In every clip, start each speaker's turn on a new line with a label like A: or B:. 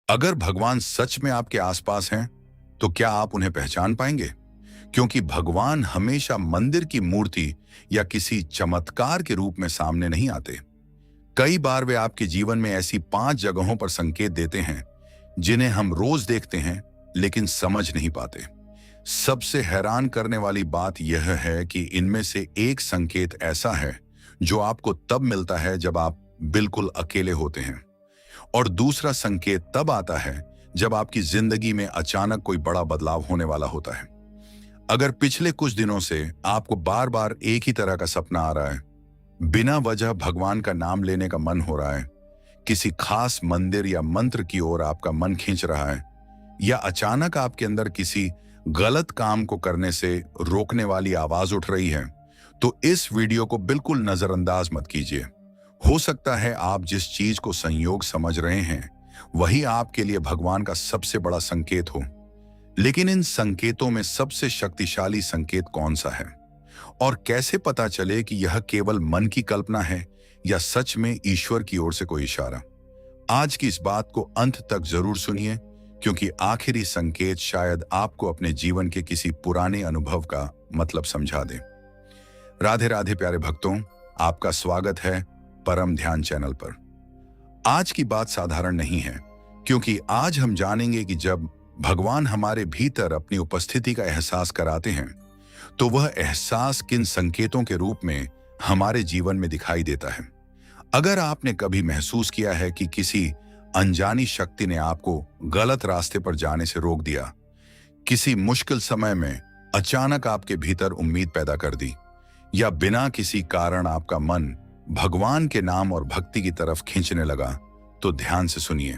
A: अगर भगवान सच में आपके आसपास हैं, तो क्या आप उन्हें पहचान पाएंगे? क्योंकि भगवान हमेशा मंदिर की मूर्ति या किसी चमत्कार के रूप में सामने नहीं आते। कई बार वे आपके जीवन में ऐसी 5 जगहों पर संकेत देते हैं जिन्हें हम रोज देखते हैं लेकिन समझ नहीं पाते। सबसे हैरान करने वाली बात यह है कि इनमें से एक संकेत ऐसा है जो आपको तब मिलता है जब आप बिल्कुल अकेले होते हैं, और दूसरा संकेत तब आता है जब आपकी जिंदगी में अचानक कोई बड़ा बदलाव होने वाला होता है। अगर पिछले कुछ दिनों से आपको बार बार एक ही तरह का सपना आ रहा है, बिना वजह भगवान का नाम लेने का मन हो रहा है, किसी खास मंदिर या मंत्र की ओर आपका मन खींच रहा है, या अचानक आपके अंदर किसी गलत काम को करने से रोकने वाली आवाज उठ रही है, तो इस वीडियो को बिल्कुल नजरअंदाज मत कीजिए। हो सकता है आप जिस चीज को संयोग समझ रहे हैं वही आपके लिए भगवान का सबसे बड़ा संकेत हो। लेकिन इन संकेतों में सबसे शक्तिशाली संकेत कौन सा है, और कैसे पता चले कि यह केवल मन की कल्पना है या सच में ईश्वर की ओर से कोई इशारा? आज की इस बात को अंत तक जरूर सुनिए, क्योंकि आखिरी संकेत शायद आपको अपने जीवन के किसी पुराने अनुभव का मतलब समझा दे। राधे राधे प्यारे भक्तों, आपका स्वागत है परम ध्यान चैनल पर। आज की बात साधारण नहीं है, क्योंकि आज हम जानेंगे कि जब भगवान हमारे भीतर अपनी उपस्थिति का एहसास कराते हैं, तो वह एहसास किन संकेतों के रूप में हमारे जीवन में दिखाई देता है। अगर आपने कभी महसूस किया है कि किसी अनजानी शक्ति ने आपको गलत रास्ते पर जाने से रोक दिया, किसी मुश्किल समय में अचानक आपके भीतर उम्मीद पैदा कर दी, या बिना किसी कारण आपका मन भगवान के नाम और भक्ति की तरफ खींचने लगा, तो ध्यान से सुनिए।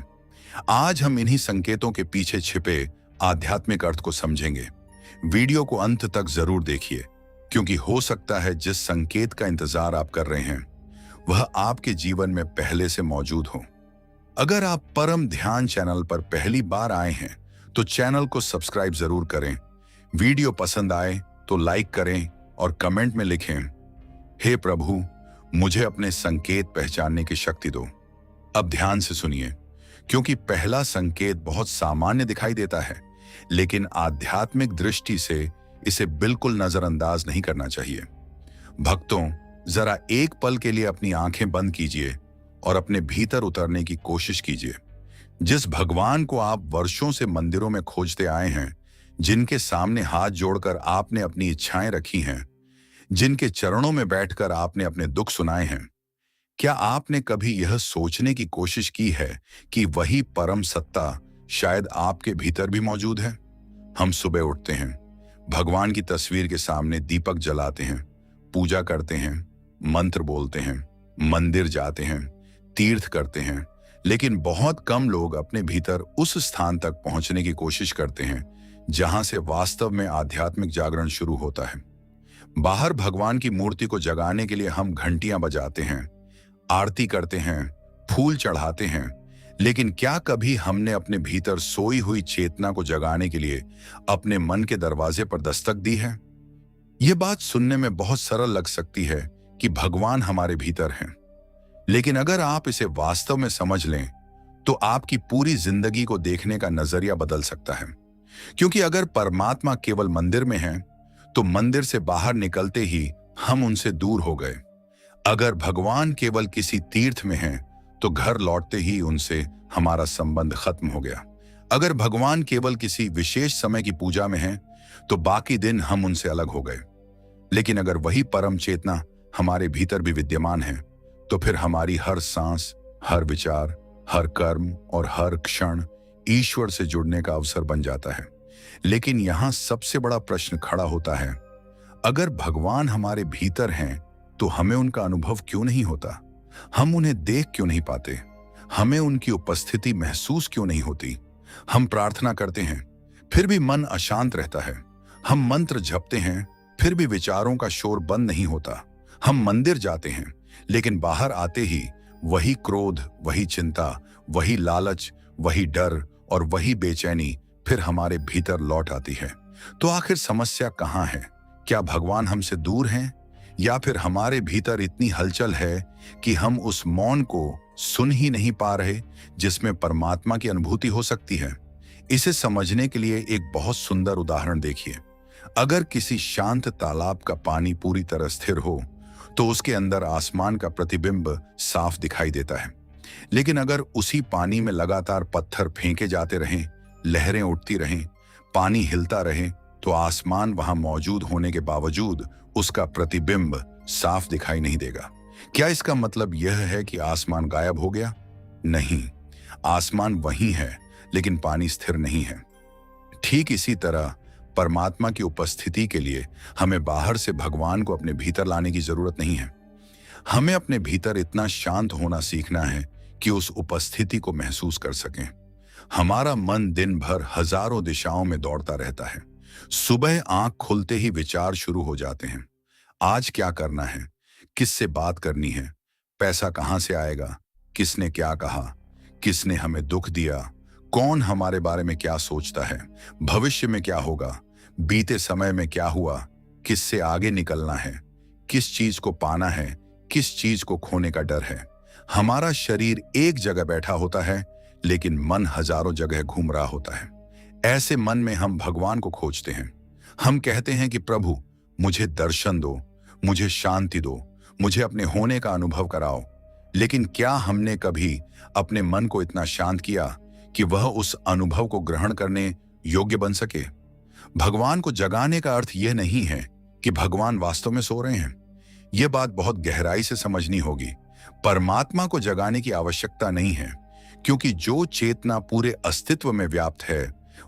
A: आज हम इन्हीं संकेतों के पीछे छिपे आध्यात्मिक अर्थ को समझेंगे। वीडियो को अंत तक जरूर देखिए, क्योंकि हो सकता है जिस संकेत का इंतजार आप कर रहे हैं वह आपके जीवन में पहले से मौजूद हो। अगर आप परम ध्यान चैनल पर पहली बार आए हैं तो चैनल को सब्सक्राइब जरूर करें। वीडियो पसंद आए तो लाइक करें और कमेंट में लिखें, हे प्रभु, मुझे अपने संकेत पहचानने की शक्ति दो। अब ध्यान से सुनिए, क्योंकि पहला संकेत बहुत सामान्य दिखाई देता है, लेकिन आध्यात्मिक दृष्टि से इसे बिल्कुल नजरअंदाज नहीं करना चाहिए। भक्तों, जरा एक पल के लिए अपनी आंखें बंद कीजिए और अपने भीतर उतरने की कोशिश कीजिए। जिस भगवान को आप वर्षों से मंदिरों में खोजते आए हैं, जिनके सामने हाथ जोड़कर आपने अपनी इच्छाएं रखी हैं, जिनके चरणों में बैठकर आपने अपने दुख सुनाए हैं, क्या आपने कभी यह सोचने की कोशिश की है कि वही परम सत्ता शायद आपके भीतर भी मौजूद है? हम सुबह उठते हैं, भगवान की तस्वीर के सामने दीपक जलाते हैं, पूजा करते हैं, मंत्र बोलते हैं, मंदिर जाते हैं, तीर्थ करते हैं, लेकिन बहुत कम लोग अपने भीतर उस स्थान तक पहुंचने की कोशिश करते हैं जहां से वास्तव में आध्यात्मिक जागरण शुरू होता है। बाहर भगवान की मूर्ति को जगाने के लिए हम घंटियां बजाते हैं, आरती करते हैं, फूल चढ़ाते हैं, लेकिन क्या कभी हमने अपने भीतर सोई हुई चेतना को जगाने के लिए अपने मन के दरवाजे पर दस्तक दी है? यह बात सुनने में बहुत सरल लग सकती है कि भगवान हमारे भीतर हैं, लेकिन अगर आप इसे वास्तव में समझ लें तो आपकी पूरी जिंदगी को देखने का नजरिया बदल सकता है। क्योंकि अगर परमात्मा केवल मंदिर में है तो मंदिर से बाहर निकलते ही हम उनसे दूर हो गए। अगर भगवान केवल किसी तीर्थ में हैं तो घर लौटते ही उनसे हमारा संबंध खत्म हो गया। अगर भगवान केवल किसी विशेष समय की पूजा में हैं तो बाकी दिन हम उनसे अलग हो गए। लेकिन अगर वही परम चेतना हमारे भीतर भी विद्यमान है तो फिर हमारी हर सांस, हर विचार, हर कर्म और हर क्षण ईश्वर से जुड़ने का अवसर बन जाता है। लेकिन यहां सबसे बड़ा प्रश्न खड़ा होता है, अगर भगवान हमारे भीतर हैं तो हमें उनका अनुभव क्यों नहीं होता? हम उन्हें देख क्यों नहीं पाते? हमें उनकी उपस्थिति महसूस क्यों नहीं होती? हम प्रार्थना करते हैं फिर भी मन अशांत रहता है। हम मंत्र जपते हैं फिर भी विचारों का शोर बंद नहीं होता। हम मंदिर जाते हैं लेकिन बाहर आते ही वही क्रोध, वही चिंता, वही लालच, वही डर और वही बेचैनी फिर हमारे भीतर लौट आती है। तो आखिर समस्या कहाँ है? क्या भगवान हमसे दूर हैं, या फिर हमारे भीतर इतनी हलचल है कि हम उस मौन को सुन ही नहीं पा रहे, जिसमें परमात्मा की अनुभूति हो सकती है। इसे समझने के लिए एक बहुत सुंदर उदाहरण देखिए। अगर किसी शांत तालाब का पानी पूरी तरह स्थिर हो तो उसके अंदर आसमान का प्रतिबिंब साफ दिखाई देता है। लेकिन अगर उसी पानी में लगातार पत्थर फेंके जाते रहें, लहरें उठती रहें, पानी हिलता रहे, तो आसमान वहां मौजूद होने के बावजूद उसका प्रतिबिंब साफ दिखाई नहीं देगा। क्या इसका मतलब यह है कि आसमान गायब हो गया? नहीं, आसमान वही है, लेकिन पानी स्थिर नहीं है। ठीक इसी तरह परमात्मा की उपस्थिति के लिए हमें बाहर से भगवान को अपने भीतर लाने की जरूरत नहीं है। हमें अपने भीतर इतना शांत होना सीखना है कि उस उपस्थिति को महसूस कर सकें। हमारा मन दिन भर हजारों दिशाओं में दौड़ता रहता है। सुबह आंख खुलते ही विचार शुरू हो जाते हैं। आज क्या करना है, किससे बात करनी है, पैसा कहां से आएगा, किसने क्या कहा, किसने हमें दुख दिया, कौन हमारे बारे में क्या सोचता है, भविष्य में क्या होगा, बीते समय में क्या हुआ, किससे आगे निकलना है, किस चीज को पाना है, किस चीज को खोने का डर है। हमारा शरीर एक जगह बैठा होता है, लेकिन मन हजारों जगह घूम रहा होता है। ऐसे मन में हम भगवान को खोजते हैं। हम कहते हैं कि प्रभु, मुझे दर्शन दो, मुझे शांति दो, मुझे अपने होने का अनुभव कराओ। लेकिन क्या हमने कभी अपने मन को इतना शांत किया कि वह उस अनुभव को ग्रहण करने योग्य बन सके? भगवान को जगाने का अर्थ यह नहीं है कि भगवान वास्तव में सो रहे हैं। यह बात बहुत गहराई से समझनी होगी। परमात्मा को जगाने की आवश्यकता नहीं है, क्योंकि जो चेतना पूरे अस्तित्व में व्याप्त है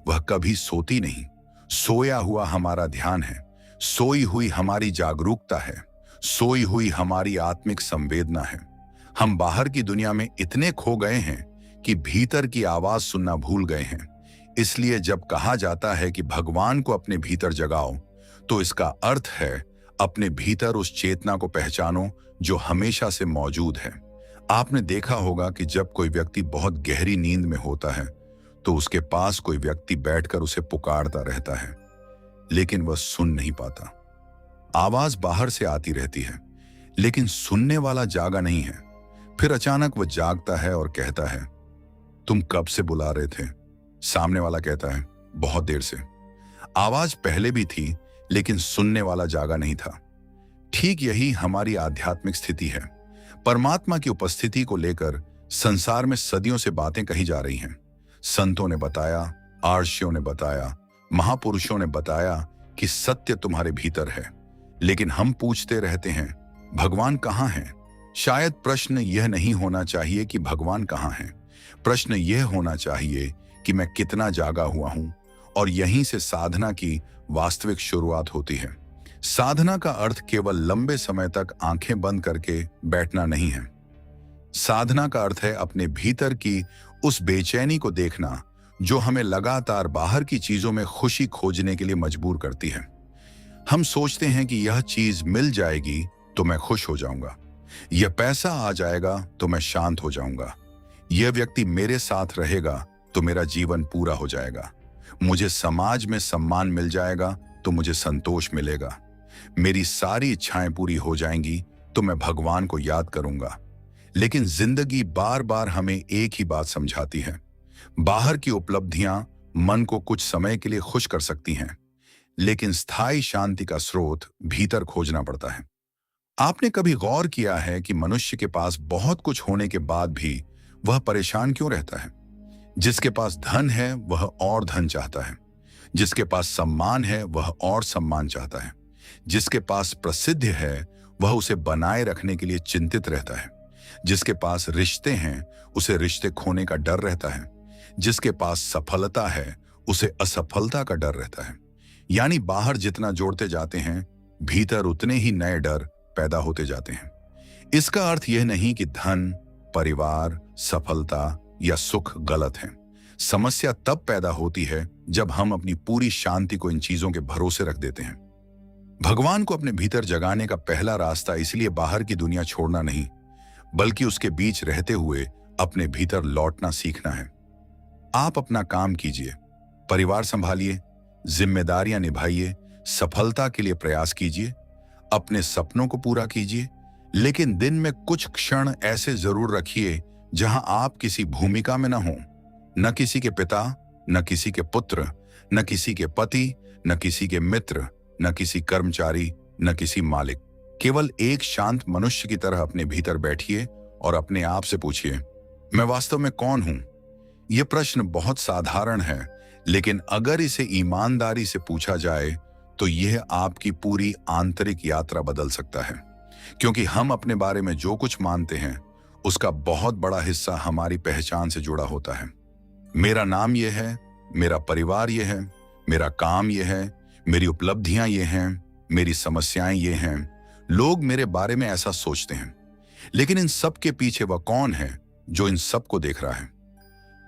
A: वह कभी सोती नहीं। सोया हुआ हमारा ध्यान है, सोई हुई हमारी जागरूकता है, सोई हुई हमारी आत्मिक संवेदना है। हम बाहर की दुनिया में इतने खो गए हैं कि भीतर की आवाज सुनना भूल गए हैं। इसलिए जब कहा जाता है कि भगवान को अपने भीतर जगाओ, तो इसका अर्थ है अपने भीतर उस चेतना को पहचानो जो हमेशा से मौजूद है। आपने देखा होगा कि जब कोई व्यक्ति बहुत गहरी नींद में होता है तो उसके पास कोई व्यक्ति बैठकर उसे पुकारता रहता है, लेकिन वह सुन नहीं पाता। आवाज बाहर से आती रहती है, लेकिन सुनने वाला जागा नहीं है। फिर अचानक वह जागता है और कहता है, तुम कब से बुला रहे थे? सामने वाला कहता है, बहुत देर से। आवाज पहले भी थी, लेकिन सुनने वाला जागा नहीं था। ठीक यही हमारी आध्यात्मिक स्थिति है। परमात्मा की उपस्थिति को लेकर संसार में सदियों से बातें कही जा रही हैं। संतों ने बताया, आर्षियों ने बताया, महापुरुषों ने बताया कि सत्य तुम्हारे भीतर है, लेकिन हम पूछते रहते हैं, भगवान कहाँ है? शायद प्रश्न यह नहीं होना चाहिए कि भगवान कहाँ है। प्रश्न यह होना चाहिए कि मैं कितना जागा हुआ हूं। और यहीं से साधना की वास्तविक शुरुआत होती है। साधना का अर्थ केवल लंबे समय तक आंखें बंद करके बैठना नहीं है। साधना का अर्थ है अपने भीतर की उस बेचैनी को देखना जो हमें लगातार बाहर की चीजों में खुशी खोजने के लिए मजबूर करती है। हम सोचते हैं कि यह चीज मिल जाएगी तो मैं खुश हो जाऊंगा, यह पैसा आ जाएगा तो मैं शांत हो जाऊंगा, यह व्यक्ति मेरे साथ रहेगा तो मेरा जीवन पूरा हो जाएगा, मुझे समाज में सम्मान मिल जाएगा तो मुझे संतोष मिलेगा, मेरी सारी इच्छाएं पूरी हो जाएंगी तो मैं भगवान को याद करूंगा। लेकिन जिंदगी बार बार हमें एक ही बात समझाती है, बाहर की उपलब्धियां मन को कुछ समय के लिए खुश कर सकती हैं, लेकिन स्थायी शांति का स्रोत भीतर खोजना पड़ता है। आपने कभी गौर किया है कि मनुष्य के पास बहुत कुछ होने के बाद भी वह परेशान क्यों रहता है? जिसके पास धन है वह और धन चाहता है, जिसके पास सम्मान है वह और सम्मान चाहता है, जिसके पास प्रसिद्ध है वह उसे बनाए रखने के लिए चिंतित रहता है, जिसके पास रिश्ते हैं उसे रिश्ते खोने का डर रहता है, जिसके पास सफलता है उसे असफलता का डर रहता है। यानी बाहर जितना जोड़ते जाते हैं, भीतर उतने ही नए डर पैदा होते जाते हैं। इसका अर्थ यह नहीं कि धन, परिवार, सफलता या सुख गलत हैं। समस्या तब पैदा होती है जब हम अपनी पूरी शांति को इन चीजों के भरोसे रख देते हैं। भगवान को अपने भीतर जगाने का पहला रास्ता इसलिए बाहर की दुनिया छोड़ना नहीं, बल्कि उसके बीच रहते हुए अपने भीतर लौटना सीखना है। आप अपना काम कीजिए, परिवार संभालिए, जिम्मेदारियां निभाइए, सफलता के लिए प्रयास कीजिए, अपने सपनों को पूरा कीजिए, लेकिन दिन में कुछ क्षण ऐसे जरूर रखिए जहां आप किसी भूमिका में न हो, न किसी के पिता, न किसी के पुत्र, न किसी के पति, न किसी के मित्र, न किसी कर्मचारी, न किसी मालिक। केवल एक शांत मनुष्य की तरह अपने भीतर बैठिए और अपने आप से पूछिए, मैं वास्तव में कौन हूं? यह प्रश्न बहुत साधारण है, लेकिन अगर इसे ईमानदारी से पूछा जाए तो यह आपकी पूरी आंतरिक यात्रा बदल सकता है। क्योंकि हम अपने बारे में जो कुछ मानते हैं उसका बहुत बड़ा हिस्सा हमारी पहचान से जुड़ा होता है। मेरा नाम यह है, मेरा परिवार यह है, मेरा काम यह है, मेरी उपलब्धियां ये हैं, मेरी समस्याएं ये हैं। लोग मेरे बारे में ऐसा सोचते हैं, लेकिन इन सब के पीछे वह कौन है जो इन सब को देख रहा है?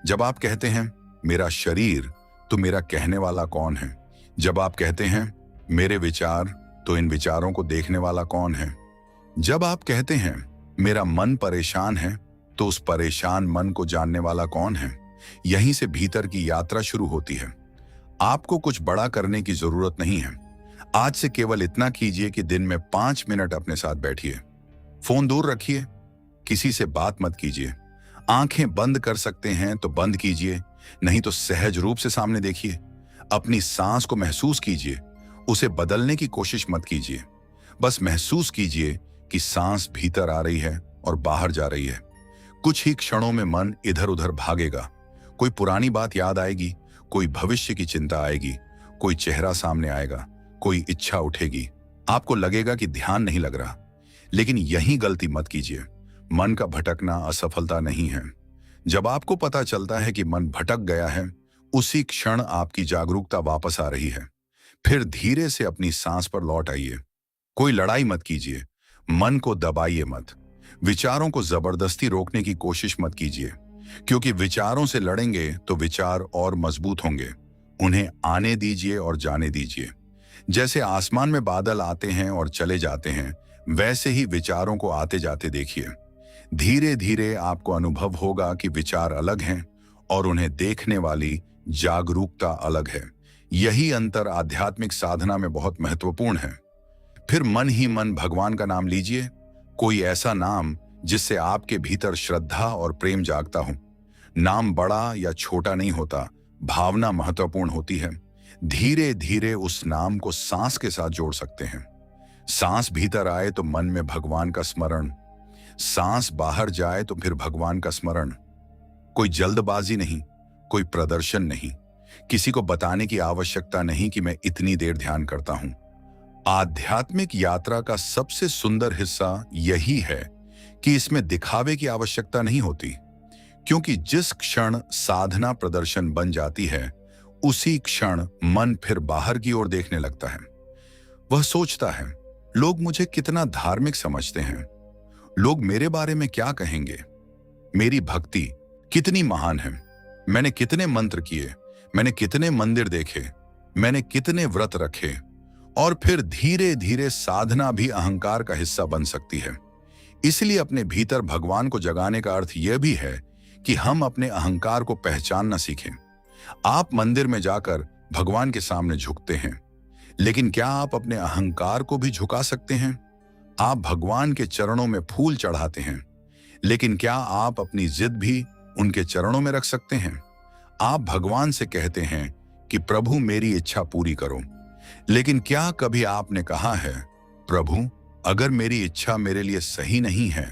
A: जब आप कहते हैं मेरा शरीर, तो मेरा कहने वाला कौन है? जब आप कहते हैं मेरे विचार, तो इन विचारों को देखने वाला कौन है? जब आप कहते हैं मेरा मन परेशान है, तो उस परेशान मन को जानने वाला कौन है? यहीं से भीतर की यात्रा शुरू होती है। आपको कुछ बड़ा करने की जरूरत नहीं है। आज से केवल इतना कीजिए कि दिन में 5 मिनट अपने साथ बैठिए। फोन दूर रखिए, किसी से बात मत कीजिए। आंखें बंद कर सकते हैं तो बंद कीजिए, नहीं तो सहज रूप से सामने देखिए। अपनी सांस को महसूस कीजिए, उसे बदलने की कोशिश मत कीजिए। बस महसूस कीजिए कि सांस भीतर आ रही है और बाहर जा रही है। कुछ ही क्षणों में मन इधर उधर भागेगा। कोई पुरानी बात याद आएगी, कोई भविष्य की चिंता आएगी, कोई चेहरा सामने आएगा, कोई इच्छा उठेगी। आपको लगेगा कि ध्यान नहीं लग रहा, लेकिन यही गलती मत कीजिए। मन का भटकना असफलता नहीं है। जब आपको पता चलता है कि मन भटक गया है, उसी क्षण आपकी जागरूकता वापस आ रही है। फिर धीरे से अपनी सांस पर लौट आइए। कोई लड़ाई मत कीजिए, मन को दबाइए मत। विचारों को जबरदस्ती रोकने की कोशिश मत कीजिए, क्योंकि विचारों से लड़ेंगे तो विचार और मजबूत होंगे। उन्हें आने दीजिए और जाने दीजिए। जैसे आसमान में बादल आते हैं और चले जाते हैं, वैसे ही विचारों को आते जाते देखिए। धीरे धीरे आपको अनुभव होगा कि विचार अलग हैं और उन्हें देखने वाली जागरूकता अलग है। यही अंतर आध्यात्मिक साधना में बहुत महत्वपूर्ण है। फिर मन ही मन भगवान का नाम लीजिए, कोई ऐसा नाम जिससे आपके भीतर श्रद्धा और प्रेम जागता हो। नाम बड़ा या छोटा नहीं होता, भावना महत्वपूर्ण होती है। धीरे धीरे उस नाम को सांस के साथ जोड़ सकते हैं। सांस भीतर आए तो मन में भगवान का स्मरण, सांस बाहर जाए तो फिर भगवान का स्मरण। कोई जल्दबाजी नहीं, कोई प्रदर्शन नहीं, किसी को बताने की आवश्यकता नहीं कि मैं इतनी देर ध्यान करता हूं। आध्यात्मिक यात्रा का सबसे सुंदर हिस्सा यही है कि इसमें दिखावे की आवश्यकता नहीं होती, क्योंकि जिस क्षण साधना प्रदर्शन बन जाती है, उसी क्षण मन फिर बाहर की ओर देखने लगता है। वह सोचता है, लोग मुझे कितना धार्मिक समझते हैं, लोग मेरे बारे में क्या कहेंगे, मेरी भक्ति कितनी महान है, मैंने कितने मंत्र किए, मैंने कितने मंदिर देखे, मैंने कितने व्रत रखे। और फिर धीरे धीरे साधना भी अहंकार का हिस्सा बन सकती है। इसलिए अपने भीतर भगवान को जगाने का अर्थ यह भी है कि हम अपने अहंकार को पहचानना सीखें। आप मंदिर में जाकर भगवान के सामने झुकते हैं, लेकिन क्या आप अपने अहंकार को भी झुका सकते हैं? आप भगवान के चरणों में फूल चढ़ाते हैं, लेकिन क्या आप अपनी जिद भी उनके चरणों में रख सकते हैं? आप भगवान से कहते हैं कि प्रभु मेरी इच्छा पूरी करो, लेकिन क्या कभी आपने कहा है, प्रभु अगर मेरी इच्छा मेरे लिए सही नहीं है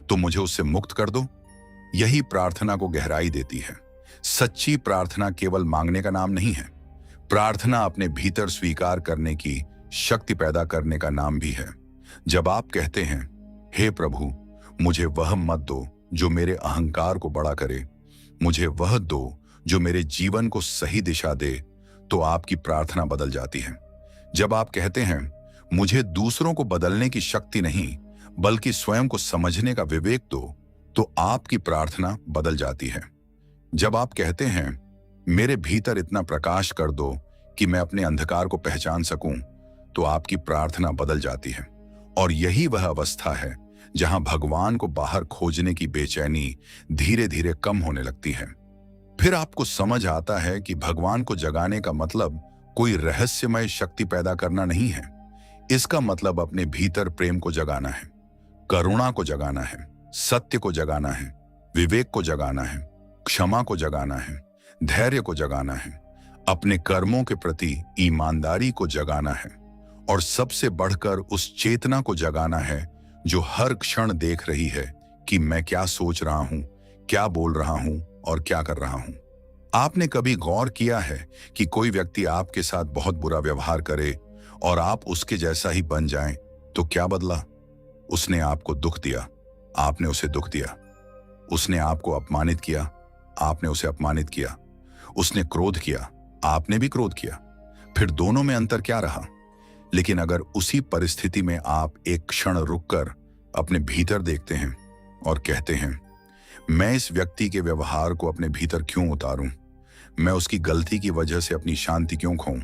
A: तो मुझे उससे मुक्त कर दो? यही प्रार्थना को गहराई देती है। सच्ची प्रार्थना केवल मांगने का नाम नहीं है, प्रार्थना अपने भीतर स्वीकार करने की शक्ति पैदा करने का नाम भी है। जब आप कहते हैं, हे प्रभु मुझे वह मत दो जो मेरे अहंकार को बड़ा करे, मुझे वह दो जो मेरे जीवन को सही दिशा दे, तो आपकी प्रार्थना बदल जाती है। जब आप कहते हैं, मुझे दूसरों को बदलने की शक्ति नहीं बल्कि स्वयं को समझने का विवेक दो, तो आपकी प्रार्थना बदल जाती है। जब आप कहते हैं, मेरे भीतर इतना प्रकाश कर दो कि मैं अपने अंधकार को पहचान सकूं, तो आपकी प्रार्थना बदल जाती है। और यही वह अवस्था है जहां भगवान को बाहर खोजने की बेचैनी धीरे धीरे कम होने लगती है। फिर आपको समझ आता है कि भगवान को जगाने का मतलब कोई रहस्यमय शक्ति पैदा करना नहीं है। इसका मतलब अपने भीतर प्रेम को जगाना है, करुणा को जगाना है, सत्य को जगाना है, विवेक को जगाना है, क्षमा को जगाना है, धैर्य को जगाना है, अपने कर्मों के प्रति ईमानदारी को जगाना है और सबसे बढ़कर उस चेतना को जगाना है जो हर क्षण देख रही है कि मैं क्या सोच रहा हूं, क्या बोल रहा हूं और क्या कर रहा हूं। आपने कभी गौर किया है कि कोई व्यक्ति आपके साथ बहुत बुरा व्यवहार करे और आप उसके जैसा ही बन जाएं, तो क्या बदला? उसने आपको दुख दिया, आपने उसे दुख दिया। उसने आपको अपमानित किया, आपने उसे अपमानित किया। उसने क्रोध किया, आपने भी क्रोध किया। फिर दोनों में अंतर क्या रहा? लेकिन अगर उसी परिस्थिति में आप एक क्षण रुककर अपने भीतर देखते हैं और कहते हैं, मैं इस व्यक्ति के व्यवहार को अपने भीतर क्यों उतारूं? मैं उसकी गलती की वजह से अपनी शांति क्यों खोऊं?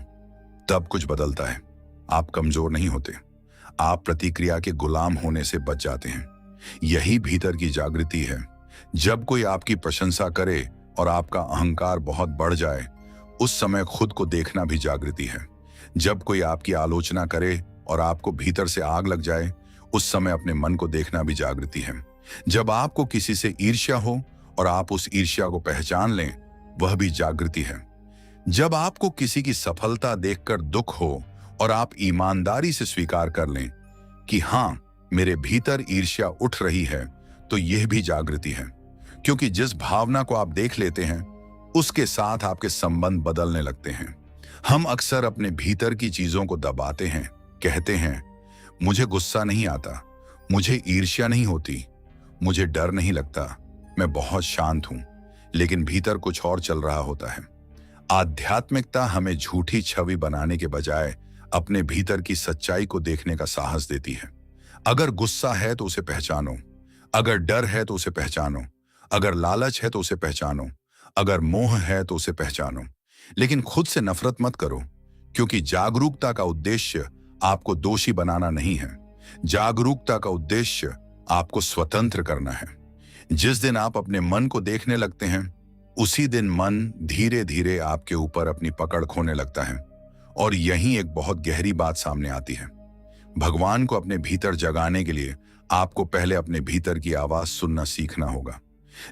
A: तब कुछ बदलता है। आप कमजोर नहीं होते, आप प्रतिक्रिया के गुलाम होने से बच जाते हैं। यही भीतर की जागृति है। जब कोई आपकी प्रशंसा करे और आपका अहंकार बहुत बढ़ जाए, उस समय खुद को देखना भी जागृति है। जब कोई आपकी आलोचना करे और आपको भीतर से आग लग जाए, उस समय अपने मन को देखना भी जागृति है। जब आपको किसी से ईर्ष्या हो और आप उस ईर्ष्या को पहचान लें, वह भी जागृति है। जब आपको किसी की सफलता देखकर दुख हो और आप ईमानदारी से स्वीकार कर लें कि हां, मेरे भीतर ईर्ष्या उठ रही है, तो यह भी जागृति है। क्योंकि जिस भावना को आप देख लेते हैं, उसके साथ आपके संबंध बदलने लगते हैं। हम अक्सर अपने भीतर की चीजों को दबाते हैं, कहते हैं, मुझे गुस्सा नहीं आता, मुझे ईर्ष्या नहीं होती, मुझे डर नहीं लगता, मैं बहुत शांत हूं। लेकिन भीतर कुछ और चल रहा होता है। आध्यात्मिकता हमें झूठी छवि बनाने के बजाय अपने भीतर की सच्चाई को देखने का साहस देती है। अगर गुस्सा है तो उसे पहचानो, अगर डर है तो उसे पहचानो, अगर लालच है तो उसे पहचानो, अगर मोह है तो उसे पहचानो। लेकिन खुद से नफरत मत करो, क्योंकि जागरूकता का उद्देश्य आपको दोषी बनाना नहीं है। जागरूकता का उद्देश्य आपको स्वतंत्र करना है। जिस दिन आप अपने मन को देखने लगते हैं, उसी दिन मन धीरे धीरे आपके ऊपर अपनी पकड़ खोने लगता है। और यहीं एक बहुत गहरी बात सामने आती है। भगवान को अपने भीतर जगाने के लिए आपको पहले अपने भीतर की आवाज सुनना सीखना होगा।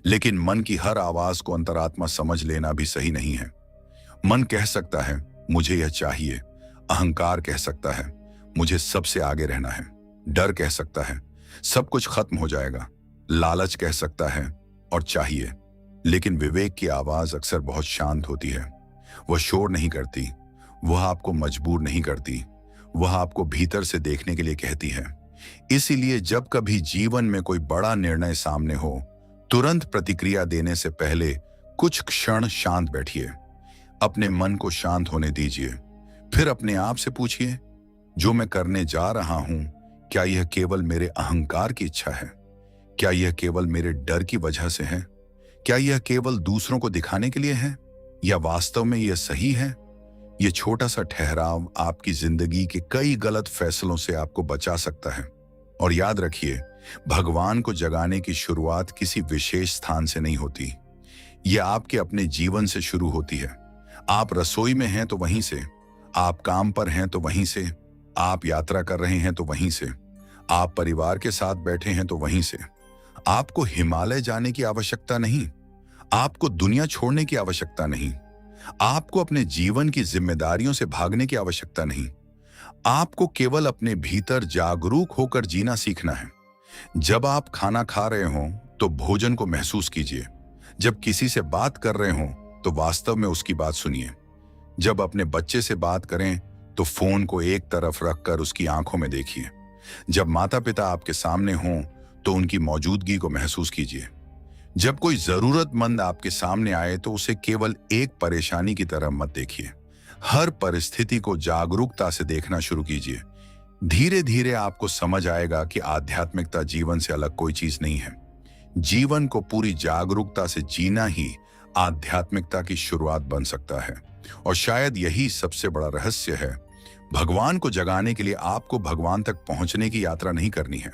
A: लेकिन मन की हर आवाज को अंतरात्मा समझ लेना भी सही नहीं है। मन कह सकता है, मुझे यह चाहिए। अहंकार कह सकता है, मुझे सबसे आगे रहना है। डर कह सकता है, सब कुछ खत्म हो जाएगा। लालच कह सकता है और चाहिए। लेकिन विवेक की आवाज अक्सर बहुत शांत होती है। वह शोर नहीं करती, वह आपको मजबूर नहीं करती, वह आपको भीतर से देखने के लिए कहती है। इसीलिए जब कभी जीवन में कोई बड़ा निर्णय सामने हो, तुरंत प्रतिक्रिया देने से पहले कुछ क्षण शांत बैठिए। अपने मन को शांत होने दीजिए। फिर अपने आप से पूछिए, जो मैं करने जा रहा हूं, क्या यह केवल मेरे अहंकार की इच्छा है? क्या यह केवल मेरे डर की वजह से है? क्या यह केवल दूसरों को दिखाने के लिए है, या वास्तव में यह सही है? यह छोटा सा ठहराव आपकी जिंदगी के कई गलत फैसलों से आपको बचा सकता है। और याद रखिए, भगवान को जगाने की शुरुआत किसी विशेष स्थान से नहीं होती। यह आपके अपने जीवन से शुरू होती है। आप रसोई में हैं तो वहीं से, आप काम पर हैं तो वहीं से, आप यात्रा कर रहे हैं तो वहीं से, आप परिवार के साथ बैठे हैं तो वहीं से। आपको हिमालय जाने की आवश्यकता नहीं, आपको दुनिया छोड़ने की आवश्यकता नहीं, आपको अपने जीवन की जिम्मेदारियों से भागने की आवश्यकता नहीं। आपको केवल अपने भीतर जागरूक होकर जीना सीखना है। जब आप खाना खा रहे हों तो भोजन को महसूस कीजिए। जब किसी से बात कर रहे हों तो वास्तव में उसकी बात सुनिए। जब अपने बच्चे से बात करें तो फोन को एक तरफ रखकर उसकी आंखों में देखिए। जब माता पिता आपके सामने हों तो उनकी मौजूदगी को महसूस कीजिए। जब कोई जरूरतमंद आपके सामने आए तो उसे केवल एक परेशानी की तरह मत देखिए। हर परिस्थिति को जागरूकता से देखना शुरू कीजिए। धीरे धीरे आपको समझ आएगा कि आध्यात्मिकता जीवन से अलग कोई चीज नहीं है। जीवन को पूरी जागरूकता से जीना ही आध्यात्मिकता की शुरुआत बन सकता है। और शायद यही सबसे बड़ा रहस्य है। भगवान को जगाने के लिए आपको भगवान तक पहुंचने की यात्रा नहीं करनी है।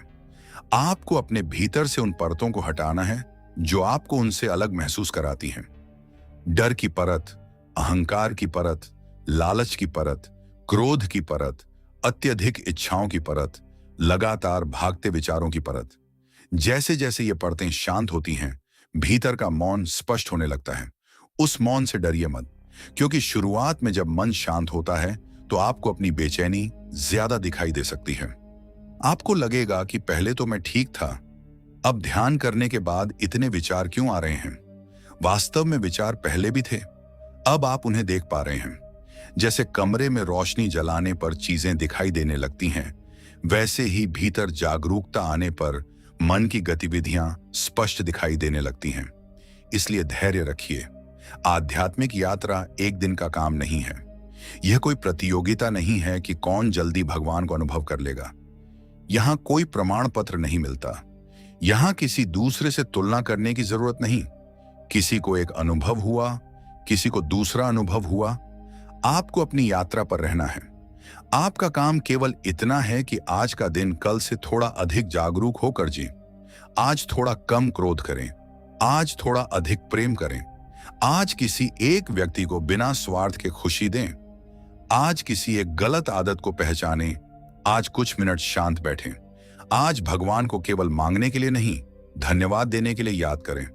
A: आपको अपने भीतर से उन परतों को हटाना है जो आपको उनसे अलग महसूस कराती हैं। डर की परत, अहंकार की परत, लालच की परत, क्रोध की परत, अत्यधिक इच्छाओं की परत, लगातार भागते विचारों की परत। जैसे जैसे ये परतें शांत होती हैं, भीतर का मौन स्पष्ट होने लगता है। उस मौन से डरिए मत, क्योंकि शुरुआत में जब मन शांत होता है तो आपको अपनी बेचैनी ज्यादा दिखाई दे सकती है। आपको लगेगा कि पहले तो मैं ठीक था, अब ध्यान करने के बाद इतने विचार क्यों आ रहे हैं। वास्तव में विचार पहले भी थे, अब आप उन्हें देख पा रहे हैं। जैसे कमरे में रोशनी जलाने पर चीजें दिखाई देने लगती हैं, वैसे ही भीतर जागरूकता आने पर मन की गतिविधियां स्पष्ट दिखाई देने लगती हैं। इसलिए धैर्य रखिए। आध्यात्मिक यात्रा एक दिन का काम नहीं है। यह कोई प्रतियोगिता नहीं है कि कौन जल्दी भगवान को अनुभव कर लेगा। यहां कोई प्रमाण पत्र नहीं मिलता। यहां किसी दूसरे से तुलना करने की जरूरत नहीं। किसी को एक अनुभव हुआ, किसी को दूसरा अनुभव हुआ। आपको अपनी यात्रा पर रहना है। आपका काम केवल इतना है कि आज का दिन कल से थोड़ा अधिक जागरूक होकर जी। आज थोड़ा कम क्रोध करें, आज थोड़ा अधिक प्रेम करें, आज किसी एक व्यक्ति को बिना स्वार्थ के खुशी दें, आज किसी एक गलत आदत को पहचानें, आज कुछ मिनट शांत बैठें, आज भगवान को केवल मांगने के लिए नहीं, धन्यवाद देने के लिए याद करें।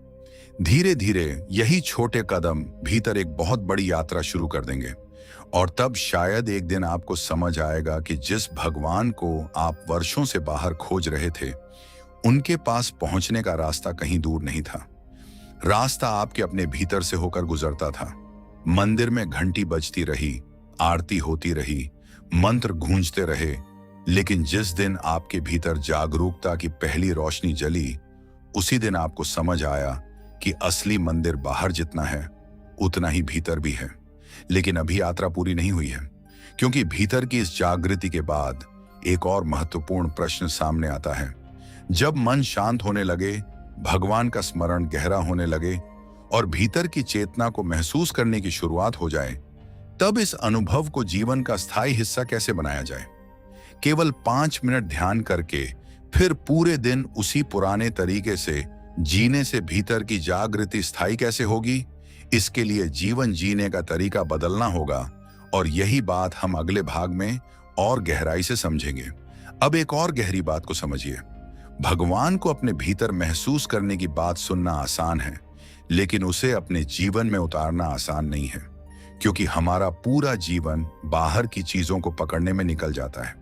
A: धीरे धीरे यही छोटे कदम भीतर एक बहुत बड़ी यात्रा शुरू कर देंगे, और तब शायद एक दिन आपको समझ आएगा कि जिस भगवान को आप वर्षों से बाहर खोज रहे थे, उनके पास पहुंचने का रास्ता कहीं दूर नहीं था। रास्ता आपके अपने भीतर से होकर गुजरता था। मंदिर में घंटी बजती रही, आरती होती रही, मंत्र गूंजते रहे, लेकिन जिस दिन आपके भीतर जागरूकता की पहली रोशनी जली, उसी दिन आपको समझ आया कि असली मंदिर बाहर जितना है उतना ही भीतर भी है। लेकिन अभी यात्रा पूरी नहीं हुई है, क्योंकि भीतर की इस जागृति के बाद एक और महत्वपूर्ण प्रश्न सामने आता है। जब मन शांत होने लगे, भगवान का स्मरण गहरा होने लगे और भीतर की चेतना को महसूस करने की शुरुआत हो जाए, तब इस अनुभव को जीवन का स्थायी हिस्सा कैसे बनाया जाए। केवल 5 मिनट ध्यान करके फिर पूरे दिन उसी पुराने तरीके से जीने से भीतर की जागृति स्थायी कैसे होगी। इसके लिए जीवन जीने का तरीका बदलना होगा, और यही बात हम अगले भाग में और गहराई से समझेंगे। अब एक और गहरी बात को समझिए। भगवान को अपने भीतर महसूस करने की बात सुनना आसान है, लेकिन उसे अपने जीवन में उतारना आसान नहीं है, क्योंकि हमारा पूरा जीवन बाहर की चीजों को पकड़ने में निकल जाता है।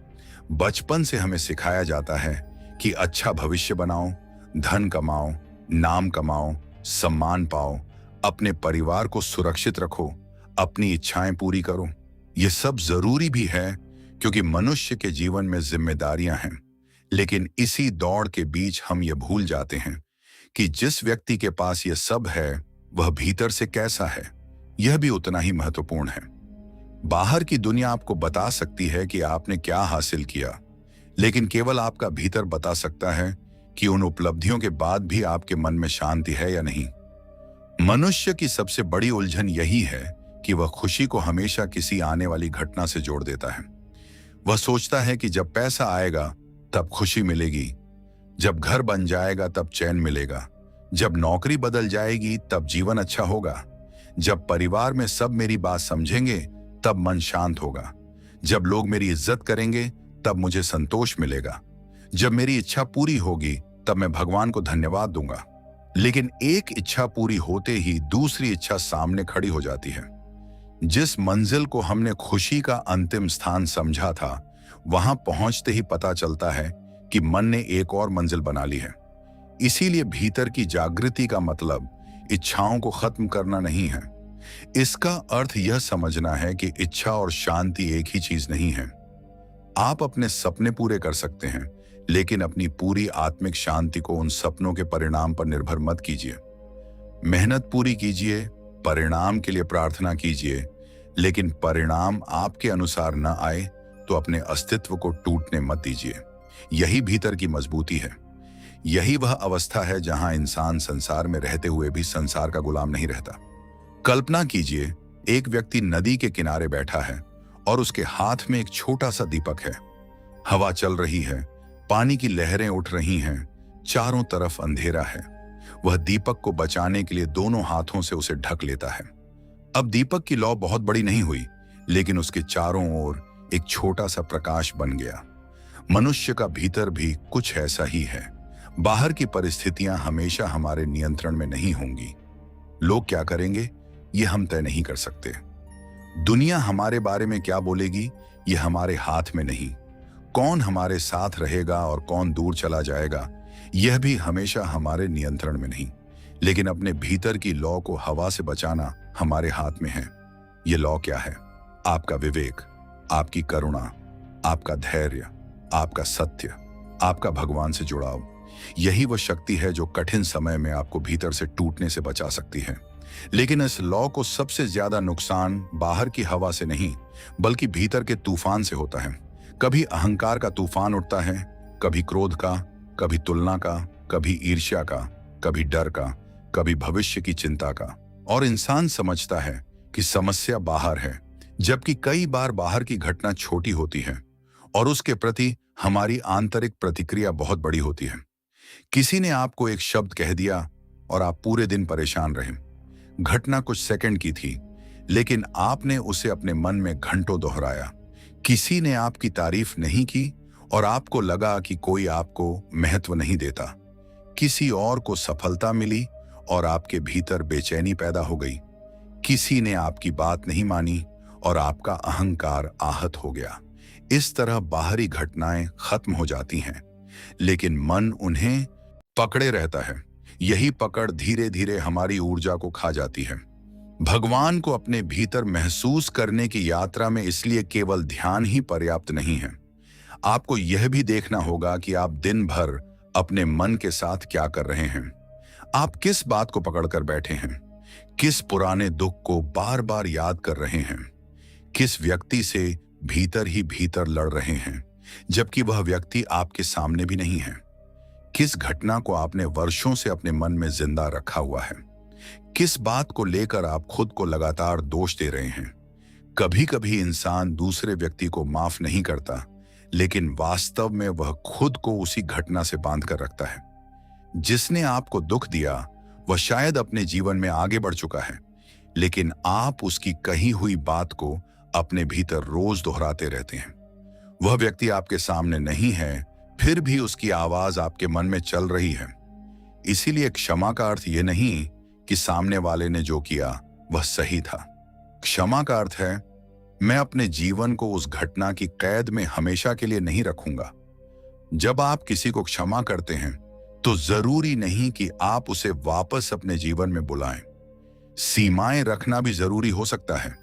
A: बचपन से हमें सिखाया जाता है कि अच्छा भविष्य बनाओ, धन कमाओ, नाम कमाओ, सम्मान पाओ, अपने परिवार को सुरक्षित रखो, अपनी इच्छाएं पूरी करो। ये सब जरूरी भी है, क्योंकि मनुष्य के जीवन में जिम्मेदारियां हैं। लेकिन इसी दौड़ के बीच हम ये भूल जाते हैं कि जिस व्यक्ति के पास ये सब है, वह भीतर से कैसा है, यह भी उतना ही महत्वपूर्ण है। बाहर की दुनिया आपको बता सकती है कि आपने क्या हासिल किया, लेकिन केवल आपका भीतर बता सकता है कि उन उपलब्धियों के बाद भी आपके मन में शांति है या नहीं। मनुष्य की सबसे बड़ी उलझन यही है कि वह खुशी को हमेशा किसी आने वाली घटना से जोड़ देता है। वह सोचता है कि जब पैसा आएगा तब खुशी मिलेगी, जब घर बन जाएगा तब चैन मिलेगा, जब नौकरी बदल जाएगी तब जीवन अच्छा होगा, जब परिवार में सब मेरी बात समझेंगे तब मन शांत होगा, जब लोग मेरी इज्जत करेंगे तब मुझे संतोष मिलेगा, जब मेरी इच्छा पूरी होगी तब मैं भगवान को धन्यवाद दूंगा। लेकिन एक इच्छा पूरी होते ही दूसरी इच्छा सामने खड़ी हो जाती है। जिस मंजिल को हमने खुशी का अंतिम स्थान समझा था, वहां पहुंचते ही पता चलता है कि मन ने एक और मंजिल बना ली है। इसीलिए भीतर की जागृति का मतलब इच्छाओं को खत्म करना नहीं है। इसका अर्थ यह समझना है कि इच्छा और शांति एक ही चीज नहीं है। आप अपने सपने पूरे कर सकते हैं, लेकिन अपनी पूरी आत्मिक शांति को उन सपनों के परिणाम पर निर्भर मत कीजिए। मेहनत पूरी कीजिए, परिणाम के लिए प्रार्थना कीजिए, लेकिन परिणाम आपके अनुसार न आए तो अपने अस्तित्व को टूटने मत दीजिए। यही भीतर की मजबूती है। यही वह अवस्था है जहां इंसान संसार में रहते हुए भी संसार का गुलाम नहीं रहता। कल्पना कीजिए, एक व्यक्ति नदी के किनारे बैठा है और उसके हाथ में एक छोटा सा दीपक है। हवा चल रही है, पानी की लहरें उठ रही हैं, चारों तरफ अंधेरा है। वह दीपक को बचाने के लिए दोनों हाथों से उसे ढक लेता है। अब दीपक की लौ बहुत बड़ी नहीं हुई, लेकिन उसके चारों ओर एक छोटा सा प्रकाश बन गया। मनुष्य का भीतर भी कुछ ऐसा ही है। बाहर की परिस्थितियां हमेशा हमारे नियंत्रण में नहीं होंगी। लोग क्या करेंगे, ये हम तय नहीं कर सकते। दुनिया हमारे बारे में क्या बोलेगी, ये हमारे हाथ में नहीं। कौन हमारे साथ रहेगा और कौन दूर चला जाएगा, यह भी हमेशा हमारे नियंत्रण में नहीं। लेकिन अपने भीतर की लौ को हवा से बचाना हमारे हाथ में है। ये लौ क्या है? आपका विवेक, आपकी करुणा, आपका धैर्य, आपका सत्य, आपका भगवान से जुड़ाव। यही वह शक्ति है जो कठिन समय में आपको भीतर से टूटने से बचा सकती है। लेकिन इस लौ को सबसे ज्यादा नुकसान बाहर की हवा से नहीं, बल्कि भीतर के तूफान से होता है। कभी अहंकार का तूफान उठता है, कभी क्रोध का, कभी तुलना का, कभी ईर्ष्या का, कभी डर का, कभी भविष्य की चिंता का। और इंसान समझता है कि समस्या बाहर है, जबकि कई बार बाहर की घटना छोटी होती है और उसके प्रति हमारी आंतरिक प्रतिक्रिया बहुत बड़ी होती है। किसी ने आपको एक शब्द कह दिया और आप पूरे दिन परेशान रहे। घटना कुछ सेकंड की थी, लेकिन आपने उसे अपने मन में घंटों दोहराया। किसी ने आपकी तारीफ नहीं की और आपको लगा कि कोई आपको महत्व नहीं देता। किसी और को सफलता मिली और आपके भीतर बेचैनी पैदा हो गई। किसी ने आपकी बात नहीं मानी और आपका अहंकार आहत हो गया। इस तरह बाहरी घटनाएं खत्म हो जाती हैं, लेकिन मन उन्हें पकड़े रहता है। यही पकड़ धीरे धीरे हमारी ऊर्जा को खा जाती है। भगवान को अपने भीतर महसूस करने की यात्रा में इसलिए केवल ध्यान ही पर्याप्त नहीं है। आपको यह भी देखना होगा कि आप दिन भर अपने मन के साथ क्या कर रहे हैं। आप किस बात को पकड़कर बैठे हैं, किस पुराने दुख को बार बार याद कर रहे हैं, किस व्यक्ति से भीतर ही भीतर लड़ रहे हैं जबकि वह व्यक्ति आपके सामने भी नहीं है। किस घटना को आपने वर्षों से अपने मन में जिंदा रखा हुआ है, किस बात को लेकर आप खुद को लगातार दोष दे रहे हैं। कभी कभी इंसान दूसरे व्यक्ति को माफ नहीं करता, लेकिन वास्तव में वह खुद को उसी घटना से बांध कर रखता है। जिसने आपको दुख दिया वह शायद अपने जीवन में आगे बढ़ चुका है, लेकिन आप उसकी कही हुई बात को अपने भीतर रोज दोहराते रहते हैं। वह व्यक्ति आपके सामने नहीं है, फिर भी उसकी आवाज आपके मन में चल रही है। इसीलिए क्षमा का अर्थ यह नहीं कि सामने वाले ने जो किया वह सही था। क्षमा का अर्थ है, मैं अपने जीवन को उस घटना की कैद में हमेशा के लिए नहीं रखूंगा। जब आप किसी को क्षमा करते हैं तो जरूरी नहीं कि आप उसे वापस अपने जीवन में बुलाएं। सीमाएं रखना भी जरूरी हो सकता है,